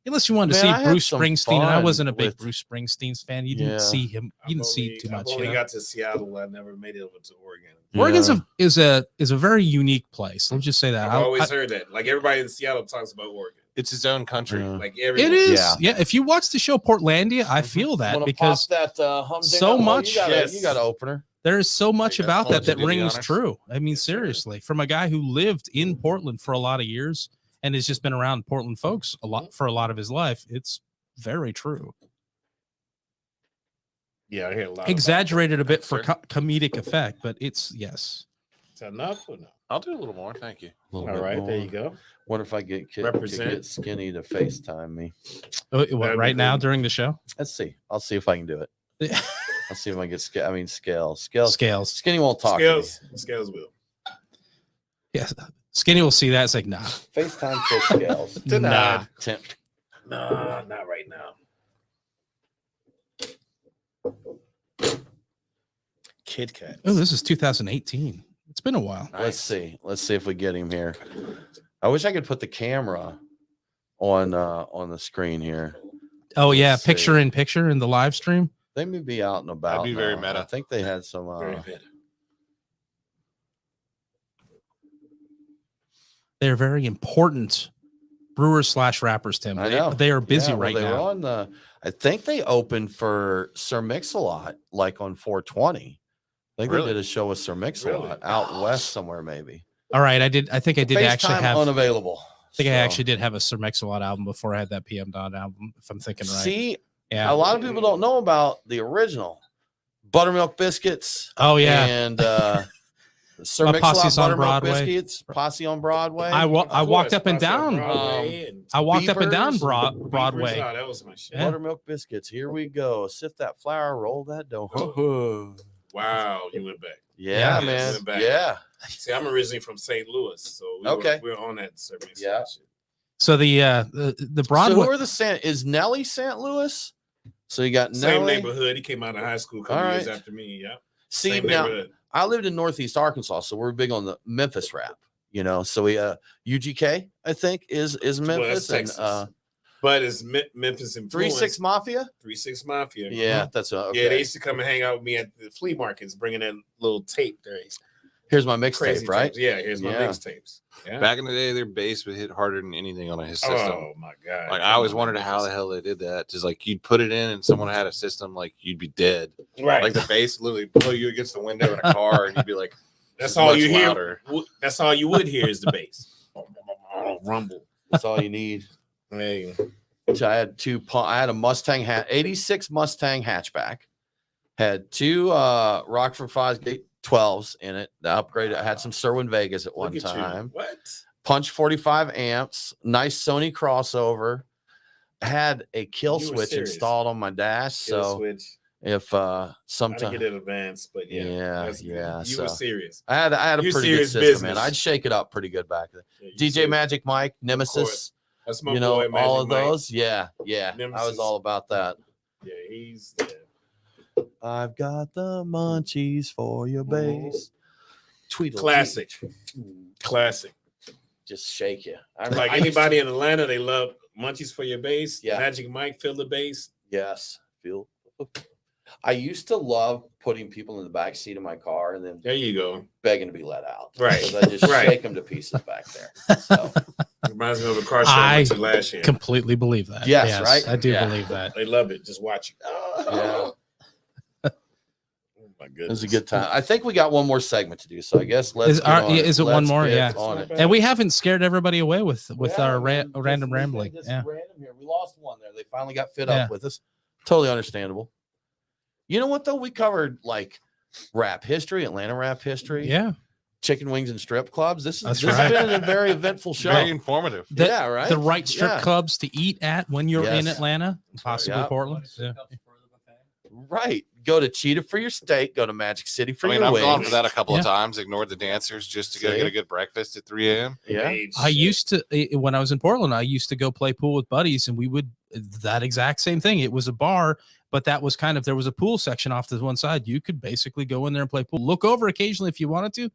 unless you wanted to Man, I see had Bruce some Springsteen, and I fun wasn't a big with- Bruce Springsteen fan. You Yeah. didn't see him. You didn't see too I've much. only You know? got to Seattle. I never made it over to Oregon. Oregon's Yeah. is a very unique place. Let's just say that. I've always heard that. Like everybody in Seattle talks about Oregon. It's its own country. Yeah. Like everyone. it is. Yeah. Yeah. If you watch the show Portlandia, I feel that Wanna because pop that Humdinger? so Oh, much- You got, Yes. you got an opener. there is so much you go. about I'll that let you that do the rings honors. true. I mean, Yes, sir. seriously, from a guy who lived in Portland for a lot of years and has just been around Portland folks for a lot of his life, it's very true. Yeah, I hear a lot. Exaggerated a bit Yes, for sir. comedic effect, but it's yes. Is that enough or no? I'll do a little more. Thank you. All right, there you go. Wonder if I get Represent. get Skinny to FaceTime me. What, That'd be right now good. during the show? Let's see. I'll see if I can do it. I'll see if I can get Scales. Scales. Skinny won't talk Scales will. Yes. Skinny will see that. It's like, nah. to me. FaceTime Fish Scales. Nah. Tim- Nah, not right now. KitKat. Oh, this is 2018. It's been a while. Let's see if we get him here. I wish I could put the camera on the screen here. Oh yeah, Let's picture see. in picture in the live stream. They may be out and about. That'd be very now. meta. I think they had some. Very meta. They're very important brewers / rappers, Tim. I know. They are busy Yeah, well, right they now. were on the. I think they opened for Sir Mix-a-Lot, like on 420. I think Really? they did a show with Sir Mix-a-Lot out west somewhere, maybe. All right, I think I did actually FaceTime have. unavailable. I think I So, actually did have a Sir Mix-a-Lot album before I had that PM Don album, if I'm thinking right. See, Yeah. a lot of people don't know about the original Buttermilk Biscuits. Oh yeah. And Sir Posse's Mix-a-Lot on Buttermilk Broadway. Biscuits, Posse on Broadway. I walked up and down. I walked up and down Beepers. Broadway. That was my shit. Yeah. Buttermilk Biscuits. Here we go. Sift that flour, roll that dough. Wow, you went back. Yeah, Yeah. man. Went back. Yeah. See, I'm originally from St. Louis, so we're on that service. Yeah. So the So Broadway. who are the is Nelly St. Louis? So you got Same Nelly. neighborhood. He came out of high school a couple All years right. after me. Yeah. See, Same now neighborhood. I lived in Northeast Arkansas, so we're big on the Memphis rap, you know. So we UGK, I think, is Memphis and Texas. But it's Memphis influence. 3-6 Mafia. 3-6 Mafia. Yeah, that's okay. Yeah, they used to come and hang out with me at the flea markets, bringing in little tape there. Here's my Crazy mixtape, right? tapes. Yeah, here's my Yeah. mixtapes. Yeah. Back in the day, their bass would hit harder than anything on his system. Oh my god! Like I always wondered how the hell they did that. Just like you'd put it in and someone had a system, like you'd be dead. Right. Like the bass literally blow you against the window in a car, and you'd be like, That's "This is all much you hear. louder." That's all you would hear is the bass. Rumble. That's all you need. Hey. So I had I had a Mustang 86 Mustang hatchback. Had two Rockford 512s in it. The upgrade. I had some Sherwin Vegas at one Look at you. time. What? Punch 45 amps. Nice Sony crossover. Had a kill You were switch serious. installed on my dash. Kill So switch. if I didn't sometimes get it advanced, but yeah, Yeah, that's good. yeah, You so- were serious. I had a You're pretty good serious system, man. business. I'd shake it up pretty good back then. Yeah, you DJ serious. Magic Mike, Nemesis, course. That's my you know, boy, Magic all of Mike. those. Yeah, yeah. I was Nemesis. all about that. Yeah, he's yeah. I've got the munchies for your bass. Tweedle, Classic. Classic. just shake you. Like I used anybody in Atlanta, they love Munchies for your bass. Yeah. Magic Mike, fill the bass. yes, feel. I used to love putting people in the back seat of my car and then There you go. begging to be let out. Right, 'Cause I just right. shake them to pieces back there. So Reminds me of a car show I went to last year. Completely believe that. Yes, right? I do Yeah. believe that. They love it. Just watch it. yeah, Oh my it goodness. was a good time. I think we got one more segment to do. So I guess let's. Is get our- on is it one Let's more? get Yeah. on it. And we haven't scared everybody away with our man, random just- rambling. just Yeah. random here. We lost one there. They finally got fit Yeah. up with us. Totally understandable. You know what though? We covered like rap history, Atlanta rap history, Yeah. chicken wings and strip clubs. This That's has right. been a very eventful show. Very informative. The- yeah, right. The right strip Yeah. clubs to eat at when you're in Yes. Atlanta, possibly Yeah. Portland. Yeah. Right. Go to Cheetah for your steak. Go to Magic City for I mean, your I've wings. gone for that a couple Yeah. of times. Ignored the dancers just to go See? get a good breakfast at 3 a.m. Yeah. I used to when I was in Portland, I used to go play pool with buddies, and we would that exact same thing. It was a bar, but that was kind of there was a pool section off to one side. You could basically go in there and play pool. Look over occasionally if you wanted to.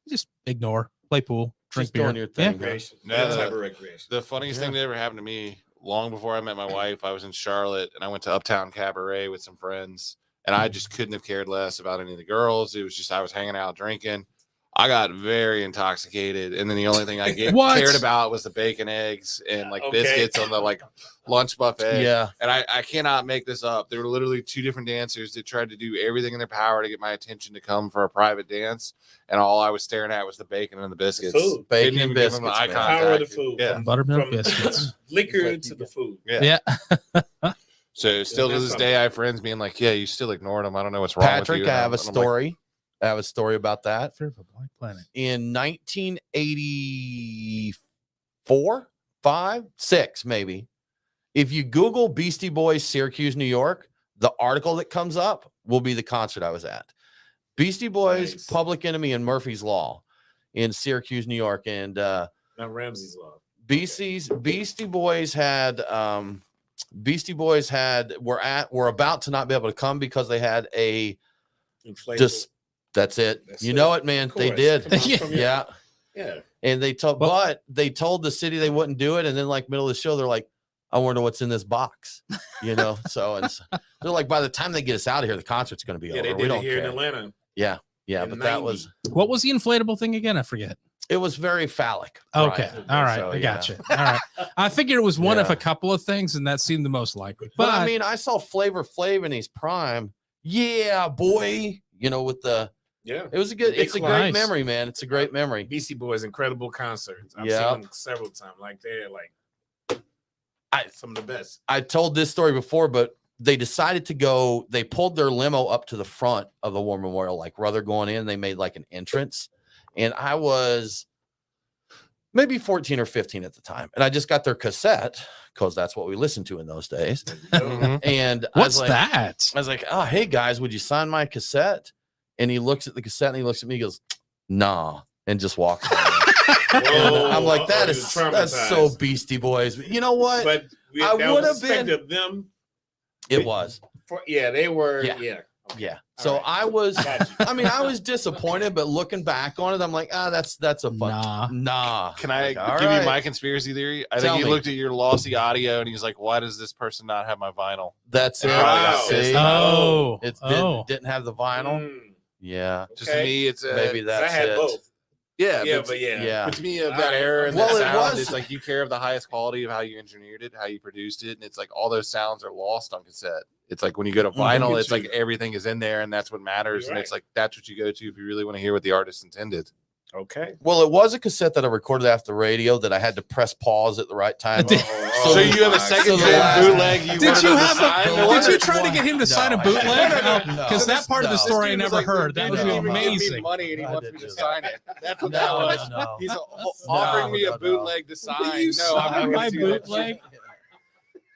Just ignore, play pool, drink Just beer. doing your thing. huh? Recreation. No, That the- type of recreation. The funniest thing Yeah. that ever happened to me long before I met my wife, I was in Charlotte and I went to Uptown Cabaret with some friends, and I just couldn't have cared less about any of the girls. It was just I was hanging out drinking. I got very intoxicated, and then the only thing I What? cared about was the bacon, eggs, and like Okay. biscuits on the like lunch buffet. Yeah. And I cannot make this up. There were literally two different dancers that tried to do everything in their power to get my attention to come for a private dance, and all I was staring at was the bacon and the biscuits. food. Bacon Didn't and even give them biscuits, eye man. Power of the contact. food. Yeah. Buttermilk From biscuits. liquor to the food. Yeah. Yeah. So still to that's this something. day, I have friends being like, "Yeah, you still ignored them. I don't know what's wrong with Patrick, you." I have a And I'm like, story. I have a story about that. Fear of a Black Planet. In 1984, 5, 6, maybe. If you Google Beastie Boys, Syracuse, New York, the article that comes up will be the concert I was at. Beastie Boys, Nice. Public Enemy, and Murphy's Law in Syracuse, New York. And Not Ramsey's Law. Beastie Boys were about to not be able to come because they had a Inflatable. That's it. That's You it. know it, man. Of They course. did. Come on, Yeah. from your- Yeah. Yeah. And they told, but they told the city they wouldn't do it. And then, like, middle of the show, they're like, I wonder what's in this box, you know? So, and so they're like, by the time they get us out of here, the concert's going to be Yeah, over. they We did it don't here care. in Atlanta. Yeah. Yeah. in But the that 90s. was, What was the inflatable thing again? I forget. it was very phallic. Okay. Brian. All right. So, I yeah. got you. All right. I figured it was one of Yeah. a couple of things, and that seemed the most likely. But I mean, I saw Flavor Flav in his prime. Yeah, boy. You know, with the, Yeah. it was a good, Big it's a Nice. great memory, man. It's a great memory. BC Boys, incredible concerts. I've Yeah. seen them several times. Like they're like some of the best. I told this story before, but they decided to go, they pulled their limo up to the front of the War Memorial, like rather going in, they made like an entrance. And I was maybe 14 or 15 at the time. And I just got their cassette because that's what we listened to in those days. Mhm. And what's I was like, that? I was like, oh, hey guys, would you sign my cassette? And he looks at the cassette and he looks at me, he goes, nah, and just walks away. I'm like, that's that's so Beastie Boys. But you know what? But I that would was have been- expected of them. It was. They were. Yeah. Yeah. Yeah. All So right. I was, Got you. I mean, I was disappointed, but looking back on it, I'm like, that's a fun. Nah. Can I Like, all give right. you my conspiracy theory? I Tell think he me. looked at your lossy audio and he's like, why does this person not have my vinyl? That's it. Wow. See? Oh, It oh. didn't have the vinyl. Mm, Yeah. Just Okay. to me, it's Maybe 'cause that's I had it. both. yeah, Yeah, but but yeah. Yeah. But to me, of All that right. era and Well, that it sound, was- it's like you care of the highest quality of how you engineered it, how you produced it, and it's like all those sounds are lost on cassette. It's like when you go to vinyl, at it's like you. everything is in there, and that's what matters. You're And it's like that's what you go to if you really want to hear what the artist intended. Okay. Well, it was a cassette that I recorded after the radio that I had to press pause at the right time. Did- So you have a second so gen the- bootleg. You Did wanted you to have sign a? or Did what? you try to get him to sign a No, bootleg? no. Because that part of the No. story I This dude was never like, heard. That "Dude, would he be gave me amazing. money and he I wants did me to do sign that. it. That's what that was. No. He's offering me No, a bootleg to sign. you No, I'm not sign going my to do that. bootleg?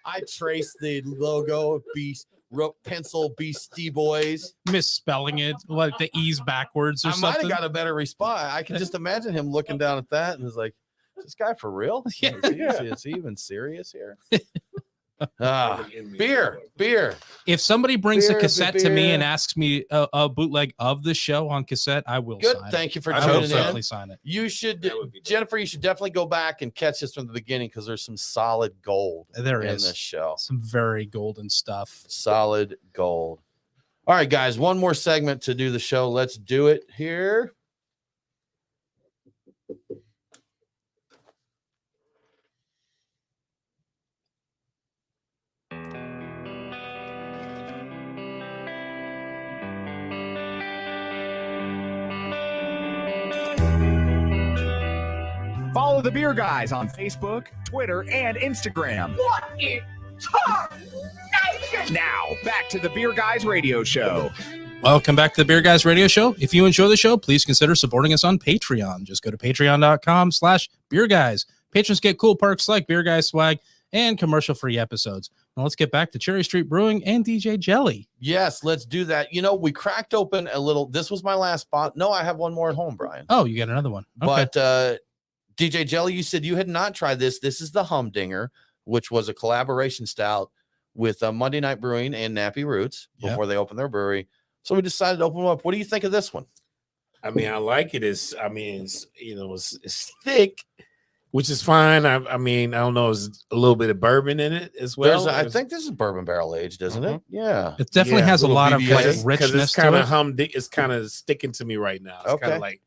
I traced the logo, Beast, wrote pencil, Beastie Boys. Misspelling it, like the E's backwards or I might have something. got a better response. I can just imagine him looking down at that and was like, "Is this guy for real? Yeah. Is he even serious here?" Beer. If somebody brings Beer, a cassette to me beer. and asks me a bootleg of the show on cassette, I will Good. sign Thank you for it. I will tuning definitely in. sign it. You should, That would be dope. Jennifer. You should definitely go back and catch this from the beginning because there's some solid gold There in is this show. some very golden stuff. Solid gold. All right, guys. One more segment to do the show. Let's do it here. Follow the Beer Guys on Facebook, Twitter, and Instagram. What in Now, back to the Beer Guys radio show. Welcome back to the Beer Guys Radio Show. If you enjoy the show, please consider supporting us on Patreon. Just go to patreon.com/Beer Guys. Patrons get cool perks like Beer Guys swag and commercial-free episodes. Now let's get back to Cherry Street Brewing and DJ Jelly. Yes, let's do that. You know, we cracked open a little. This was my last spot. No, I have one more at home, Brian. Oh, you got another one. Okay. But DJ Jelly, you said you had not tried this. This is the Humdinger, which was a collaboration stout with Monday Night Brewing and Nappy Roots before they opened their brewery. So we decided to open them up. What do you think of this one? I mean, I like it. It's it's thick, which is fine. I mean, I don't know. There's a little bit of bourbon in it as well. I think this is bourbon barrel aged, isn't it? Yeah. It definitely has a little lot of BBS. like because richness it's to kind it. of humdinger. It's kind of sticking to me right now. It's kind Okay. of like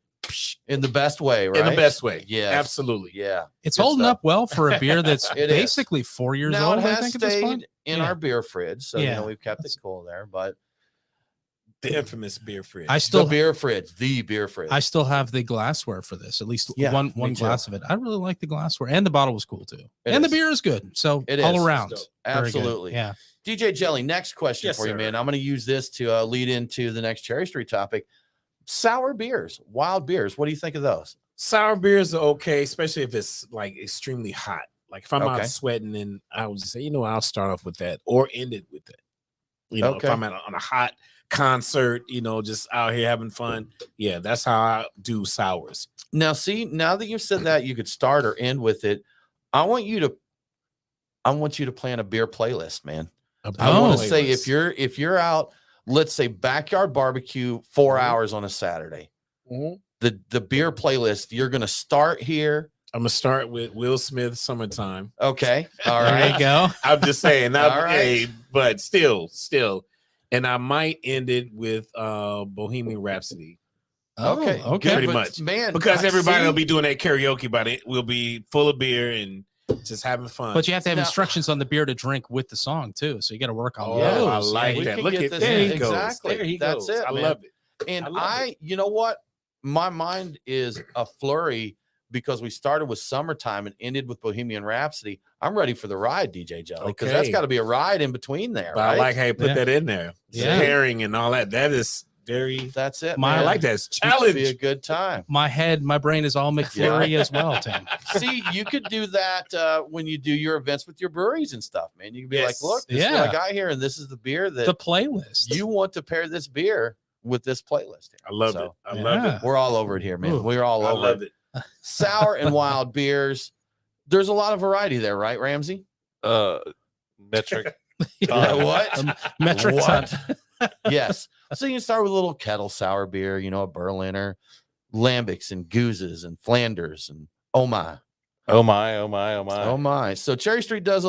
In the best way, right? in the best way. Yes. Absolutely. Yeah. It's Good holding stuff. up well for a beer that's It is. basically 4 years Now old. it I has think at this point. stayed in Yeah. our beer fridge, so you Yeah. know we've kept it cool there. But The infamous beer fridge. I still the beer fridge. I still have the glassware for this. At least Yeah, one me too. glass of it. I really like the glassware, and the bottle was cool too. It and is. the beer is good. So It all is. around, It's dope. very good. Absolutely. Yeah. DJ Jelly, next question Yes, for you, sir. man. I'm going to use this to lead into the next Cherry Street topic. Sour beers, wild beers. What do you think of those? Sour beers are okay, especially if it's like extremely hot. Like if I'm Okay. out sweating, and I would just say, I'll start off with that or end it with that. Okay. If I'm on a hot concert, just out here having fun. Yeah, that's how I do sours. Now, see, now that you've said that, you could start or end with it. I want you to plan a beer playlist, man. I want to say if you're out, let's say backyard barbecue, 4 Mhm. hours on a Saturday. Mhm. The beer playlist, you're going to start here. I'm gonna start with Will Smith, "Summertime." Okay. All There right. you go. I'm just saying, All right. but still, and I might end it with Bohemian Rhapsody. Okay. Oh, Good, Pretty but much. Man, Because everybody will see? be doing that karaoke, but it will be full of beer and just having fun. But you have to have Now- instructions on the beer to drink with the song too. So you got to work on Oh, Yeah, those. I like we that. can Look get at this there in. he goes. Exactly. There he That's goes. it, I man. love it. And I love it. you know what? My mind is a flurry because we started with Summertime and ended with Bohemian Rhapsody. I'm ready for the ride, DJ Jelly, because that's Okay. got to be a ride in between there. But Right? I like how you put Yeah. that in there. Yeah. Pairing and all that. That is very. That's it. My- I man. like that. It's It should be a challenge. good time. My brain is all McFlurry as well, Tim. See, you could do that when you do your events with your breweries and stuff, man. You can be Yes. like, look, this is what Yeah. I got here, and this is the beer that The playlist. you want to pair this beer with this playlist here. I love So, it. I love yeah. it. We're all over it here, man. Ooh, We're all I over love it. it. Sour and wild beers. There's a lot of variety there, right, Ramsey? Metric. Yeah, what? metric What? ton. Yes. So you can start with a little kettle sour beer, a Berliner, lambics and gooses and Flanders and oh my. Oh my, oh my, oh my. Oh my. So Cherry Street does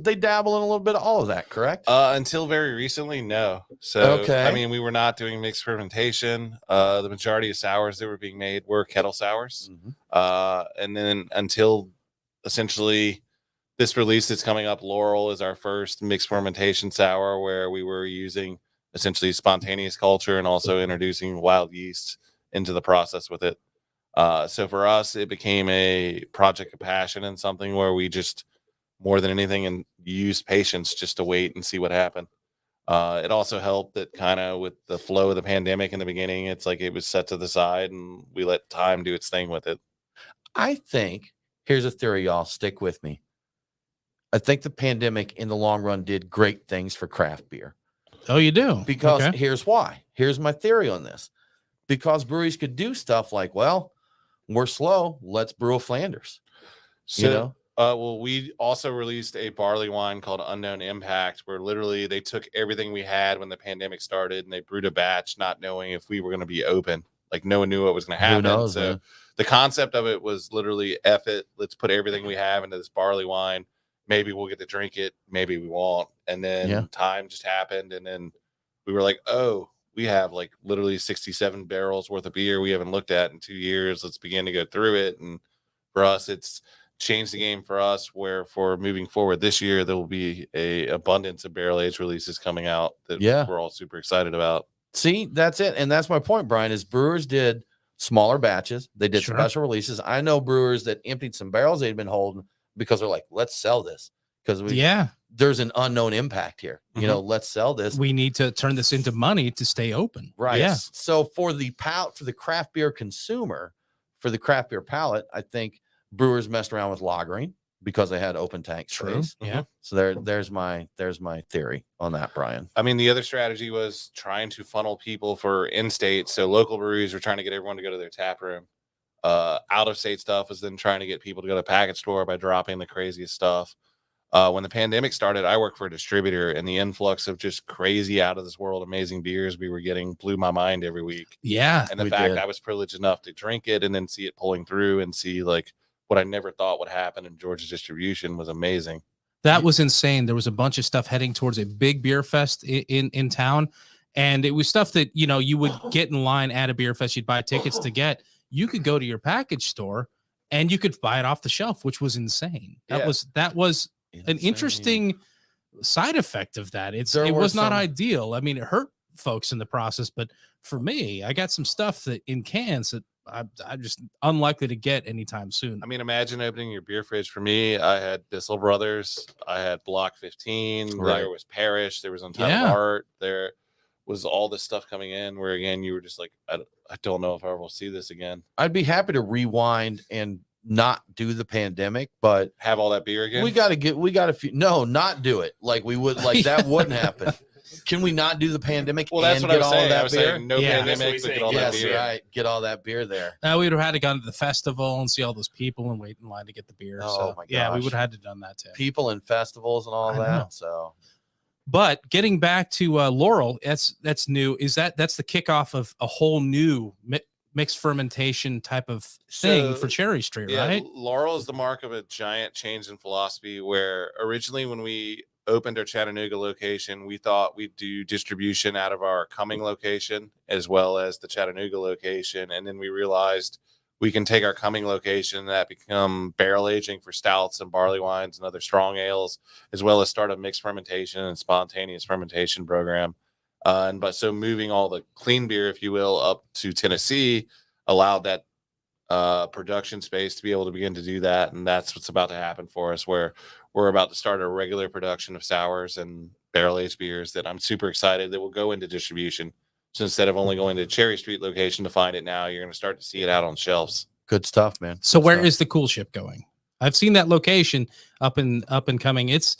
they dabble in a little bit of all of that, correct? Until very recently, no. So Okay. I mean, we were not doing mixed fermentation. The majority of sours that were being made were kettle sours. Mhm. And then until essentially this release that's coming up, Laurel is our first mixed fermentation sour where we were using essentially spontaneous culture and also introducing wild yeast into the process with it. So for us, it became a project of passion and something where we just more than anything and used patience just to wait and see what happened. It also helped that kind of with the flow of the pandemic in the beginning, it's like it was set to the side and we let time do its thing with it. I think here's a theory, y'all. Stick with me. I think the pandemic in the long run did great things for craft beer. Oh, you do? Because Okay. here's why. Here's my theory on this. Because breweries could do stuff like, well, we're slow. Let's brew a Flanders. So, well, we also released a barley wine called Unknown Impact, where literally they took everything we had when the pandemic started and they brewed a batch, not knowing if we were going to be open. Like no one knew what was going to happen. Who knows, So man? the concept of it was literally F it. Let's put everything we have into this barley wine. Maybe we'll get to drink it. Maybe we won't. And then time just happened. And then we were like, oh, we have like literally 67 barrels worth of beer we haven't looked at in 2 years. Let's begin to go through it. And for us, it's changed the game for us where for moving forward this year, there will be a abundance of barrel age releases coming out that we're all super excited about. See, that's it. And that's my point, Brian, is brewers did smaller batches. They did special releases. I know brewers that emptied some barrels they'd been holding because they're like, let's sell this. Because there's an unknown impact here. Let's sell this. We need to turn this into money to stay open. Right. Yeah. So for the craft beer consumer, for the craft beer palate, I think brewers messed around with lagering because they had open tank space. Yeah. So there's my theory on that, Brian. I mean, the other strategy was trying to funnel people for in-state. So local breweries were trying to get everyone to go to their tap room. Out-of-state stuff was then trying to get people to go to package store by dropping the craziest stuff. When the pandemic started, I worked for a distributor, and the influx of just crazy out of this world amazing beers we were getting blew my mind every week. Yeah. And the fact I was privileged enough to drink it and then see it pulling through and see like what I never thought would happen in Georgia's distribution was amazing. That was insane. There was a bunch of stuff heading towards a big beer fest in town. And it was stuff that, you would get in line at a beer fest. You'd buy tickets to get. You could go to your package store and you could buy it off the shelf, which was insane. That was an interesting side effect of that. It was not ideal. I mean, it hurt folks in the process, but for me, I got some stuff that in cans that I'm just unlikely to get anytime soon. I mean, imagine opening your beer fridge. For me, I had Bissell Brothers, I had Block 15, there was Parrish, there was Untitled Art, there was all this stuff coming in where again you were just like, I don't know if I ever will see this again. I'd be happy to rewind and not do the pandemic, but have all that beer again. We got to not do it like we would, like that wouldn't happen. Can we not do the pandemic? Well, that's and what get I was all saying. of that I was beer? saying no pandemic, but get all that beer. Right. Get all that beer there. We would have had to go to the festival and see all those people and wait in line to get the beer. Oh, so my gosh. yeah, we would have had to done that too. People and festivals and all I that. know. So, But getting back to Laurel, that's new. That's the kickoff of a whole new mixed fermentation type of thing for Cherry Street, right? Laurel is the mark of a giant change in philosophy, where originally when we opened our Chattanooga location, we thought we'd do distribution out of our Cumming location as well as the Chattanooga location. And then we realized we can take our Cumming location that become barrel aging for stouts and barley wines and other strong ales, as well as start a mixed fermentation and spontaneous fermentation program. So moving all the clean beer, if you will, up to Tennessee allowed that production space to be able to begin to do that. And that's what's about to happen for us, where we're about to start a regular production of sours and barrel aged beers that I'm super excited that will go into distribution. So instead of only going to Cherry Street location to find it now, you're going to start to see it out on shelves. Good stuff, man. So where stuff. is the cool ship going? I've seen that location up and coming. It's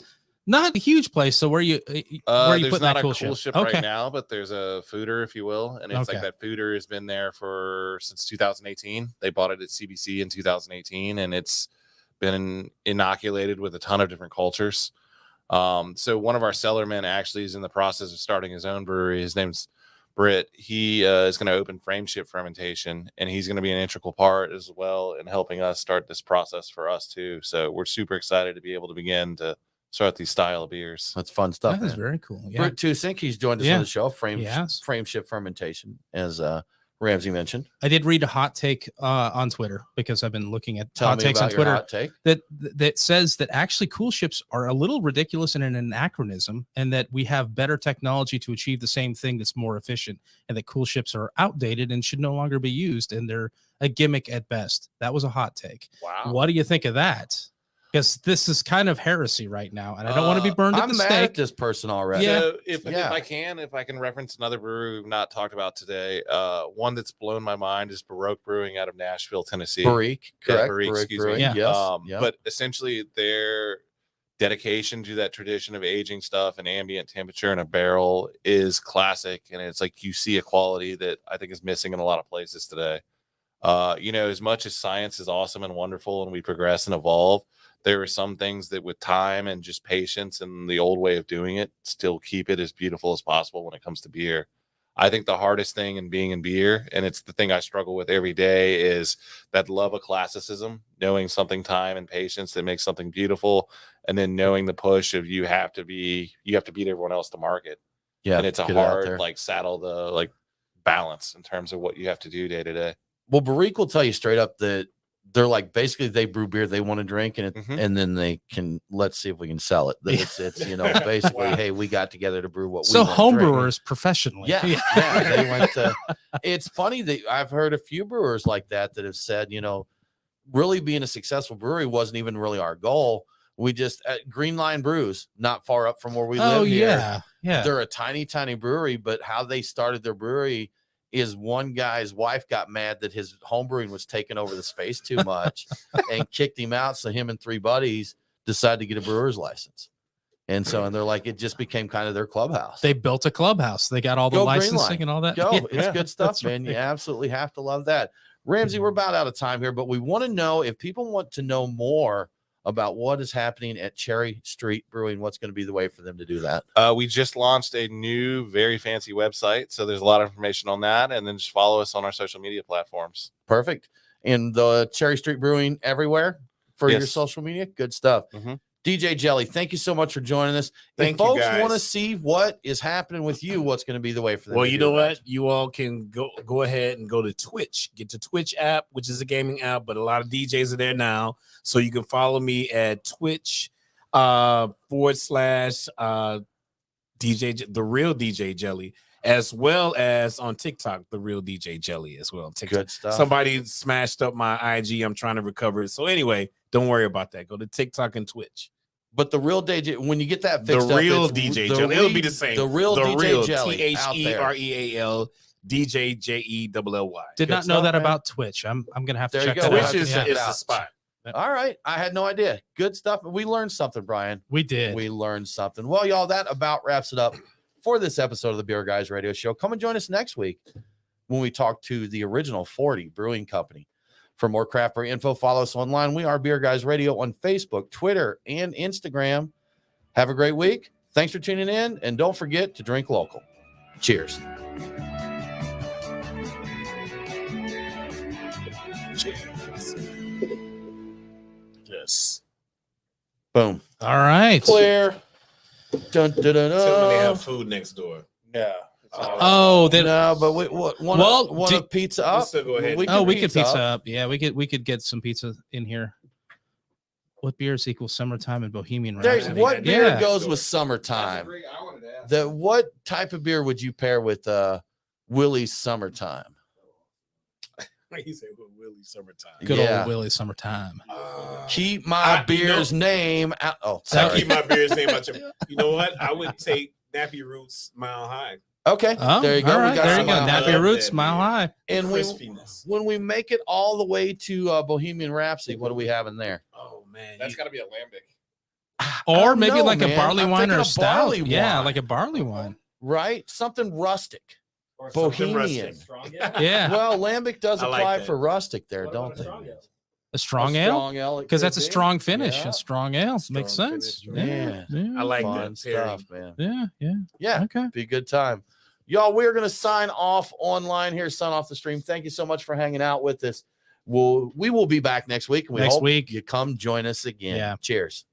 not a huge place. So where you there's put not that a cool cool ship? ship right now, but there's a fooder, if you will, and it's Okay. like that fooder has been there since 2018. They bought it at CBC in 2018, and it's been inoculated with a ton of different cultures. So one of our cellarmen actually is in the process of starting his own brewery. His name's Britt. He is going to open frame ship fermentation, and he's going to be an integral part as well in helping us start this process for us too. So we're super excited to be able to begin to start these style of beers. That's fun stuff. That is man. very cool. Yeah. Britt Tusink, he's joined us Yeah. on the show. Frame Yes. ship fermentation, as Ramsey mentioned. I did read a hot take on Twitter, because I've been looking at Tell hot me takes about on your Twitter hot take. that says that actually cool ships are a little ridiculous and an anachronism, and that we have better technology to achieve the same thing that's more efficient, and that cool ships are outdated and should no longer be used, and they're a gimmick at best. That was a hot take. Wow. What do you think of that? Because this is kind of heresy right now, and I don't want to be burned at I'm the mad at stake. this person already. Yeah. So if Yeah. if I can reference another brewery we've not talked about today, one that's blown my mind is Baroque Brewing out of Nashville, Tennessee. Barrique, correct? Barrique, Barrique excuse Brewing, me. Yeah. Yes. Yep. But essentially their dedication to that tradition of aging stuff and ambient temperature in a barrel is classic. And it's like you see a quality that I think is missing in a lot of places today. As much as science is awesome and wonderful and we progress and evolve, there are some things that with time and just patience and the old way of doing it still keep it as beautiful as possible when it comes to beer. I think the hardest thing in being in beer, and it's the thing I struggle with every day, is that love of classicism, knowing something time and patience that makes something beautiful, and then knowing the push of you have to beat everyone else to market. Yeah. And it's a get it out there. hard balance in terms of what you have to do day to day. Well, Barrique will tell you straight up that they're like, basically they brew beer they want to drink, and Mhm. and then they can, let's see if we can sell it. That it's basically, hey, we got together to brew what we So want to drink. homebrewers professionally. Yeah, yeah. They went to. It's funny that I've heard a few brewers like that have said, really being a successful brewery wasn't even really our goal. We just at Green Line Brews, not far up from where we live here. Yeah. They're a tiny, tiny brewery, but how they started their brewery is one guy's wife got mad that his home brewing was taking over the space too much and kicked him out. So him and three buddies decided to get a brewer's license. And they're like, it just became kind of their clubhouse. They built a clubhouse. They got all the Go Green licensing Line. and all that. Go. Yeah, It's good stuff, that's man. right. You absolutely have to love that. Ramsey, we're about out of time here, but we want to know if people want to know more about what is happening at Cherry Street Brewing, what's going to be the way for them to do that. We just launched a new, very fancy website. So there's a lot of information on that. And then just follow us on our social media platforms. Perfect. And the Cherry Street Brewing everywhere for your Yes. social media. Good stuff. Mhm. DJ Jelly, thank you so much for joining us. Thank if you, folks guys. want to see what is happening with you, what's going to be the way for them? Well, to you do know that? what? You all can go ahead and go to Twitch. Get the Twitch app, which is a gaming app, but a lot of DJs are there now. So you can follow me at Twitch / DJ the real DJ Jelly, as well as on TikTok, the real DJ Jelly as well. TikTok. Good stuff. Somebody smashed up my IG. I'm trying to recover it. So anyway, don't worry about that. Go to TikTok and Twitch. But the real DJ, when you get that fixed The up, real it's DJ the Jelly. It'll be re- the same. The real DJ Jelly out there. TheReal DJ JELLY. Did Good not know stuff, that man. about Twitch. I'm gonna have to There you check go. that Twitch out. is Yeah. is a spot. All right. I had no idea. Good stuff. We learned something, Brian. We did. We learned something. Well, y'all, that about wraps it up for this episode of the Beer Guys Radio Show. Come and join us next week when we talk to the original 40 Brewing Company. For more craft beer info, follow us online. We are Beer Guys Radio on Facebook, Twitter, and Instagram. Have a great week. Thanks for tuning in, and don't forget to drink local. Cheers. Yes. Boom. All right. Clear. Dun, dun, dun, Tell them they dun. have food next door. Yeah. Oh, then No, but we want a pizza We'll up. still go ahead. We could pizza up. Yeah, we could get some pizza in here. What beers equal summertime and Bohemian Rhapsody? What beer Yeah. goes with summertime? What type of beer would you pair with Willie's Summertime? He said Willie's Summertime. Good Yeah. old Willie Summertime. Keep my beer's name out. Oh, I sorry. keep my beer's name out. You know what? I would say Nappy Roots Mile High. Okay, Oh, there you go. All right, We got there you some go. Mile High. Nappy Love Roots, that Mile beer. High. And Crispiness. when we make it all the way to Bohemian Rhapsody, what do we have in there? Oh man, That's got to be a lambic. Or don't maybe know, like man. a barley I'm wine thinking or a a stout. barley Yeah, wine. like a barley wine. Right? Something rustic. Or Bohemian. rustic. Strong ale? Yeah. Well, lambic does I like apply that. for rustic there, What don't about a they? strong ale? A strong ale? Strong ale. it Because could that's a be. strong finish. Yeah. A strong ale. Makes Strong sense. finish. Yeah. Man. Yeah. I like Fun that pairing. stuff, man. Yeah. Yeah. Yeah. Okay. Be a good time. Y'all, we're going to sign off online here, sign off the stream. Thank you so much for hanging out with us. We will be back next week. And we Next hope week. you come join us again. Yeah. Cheers.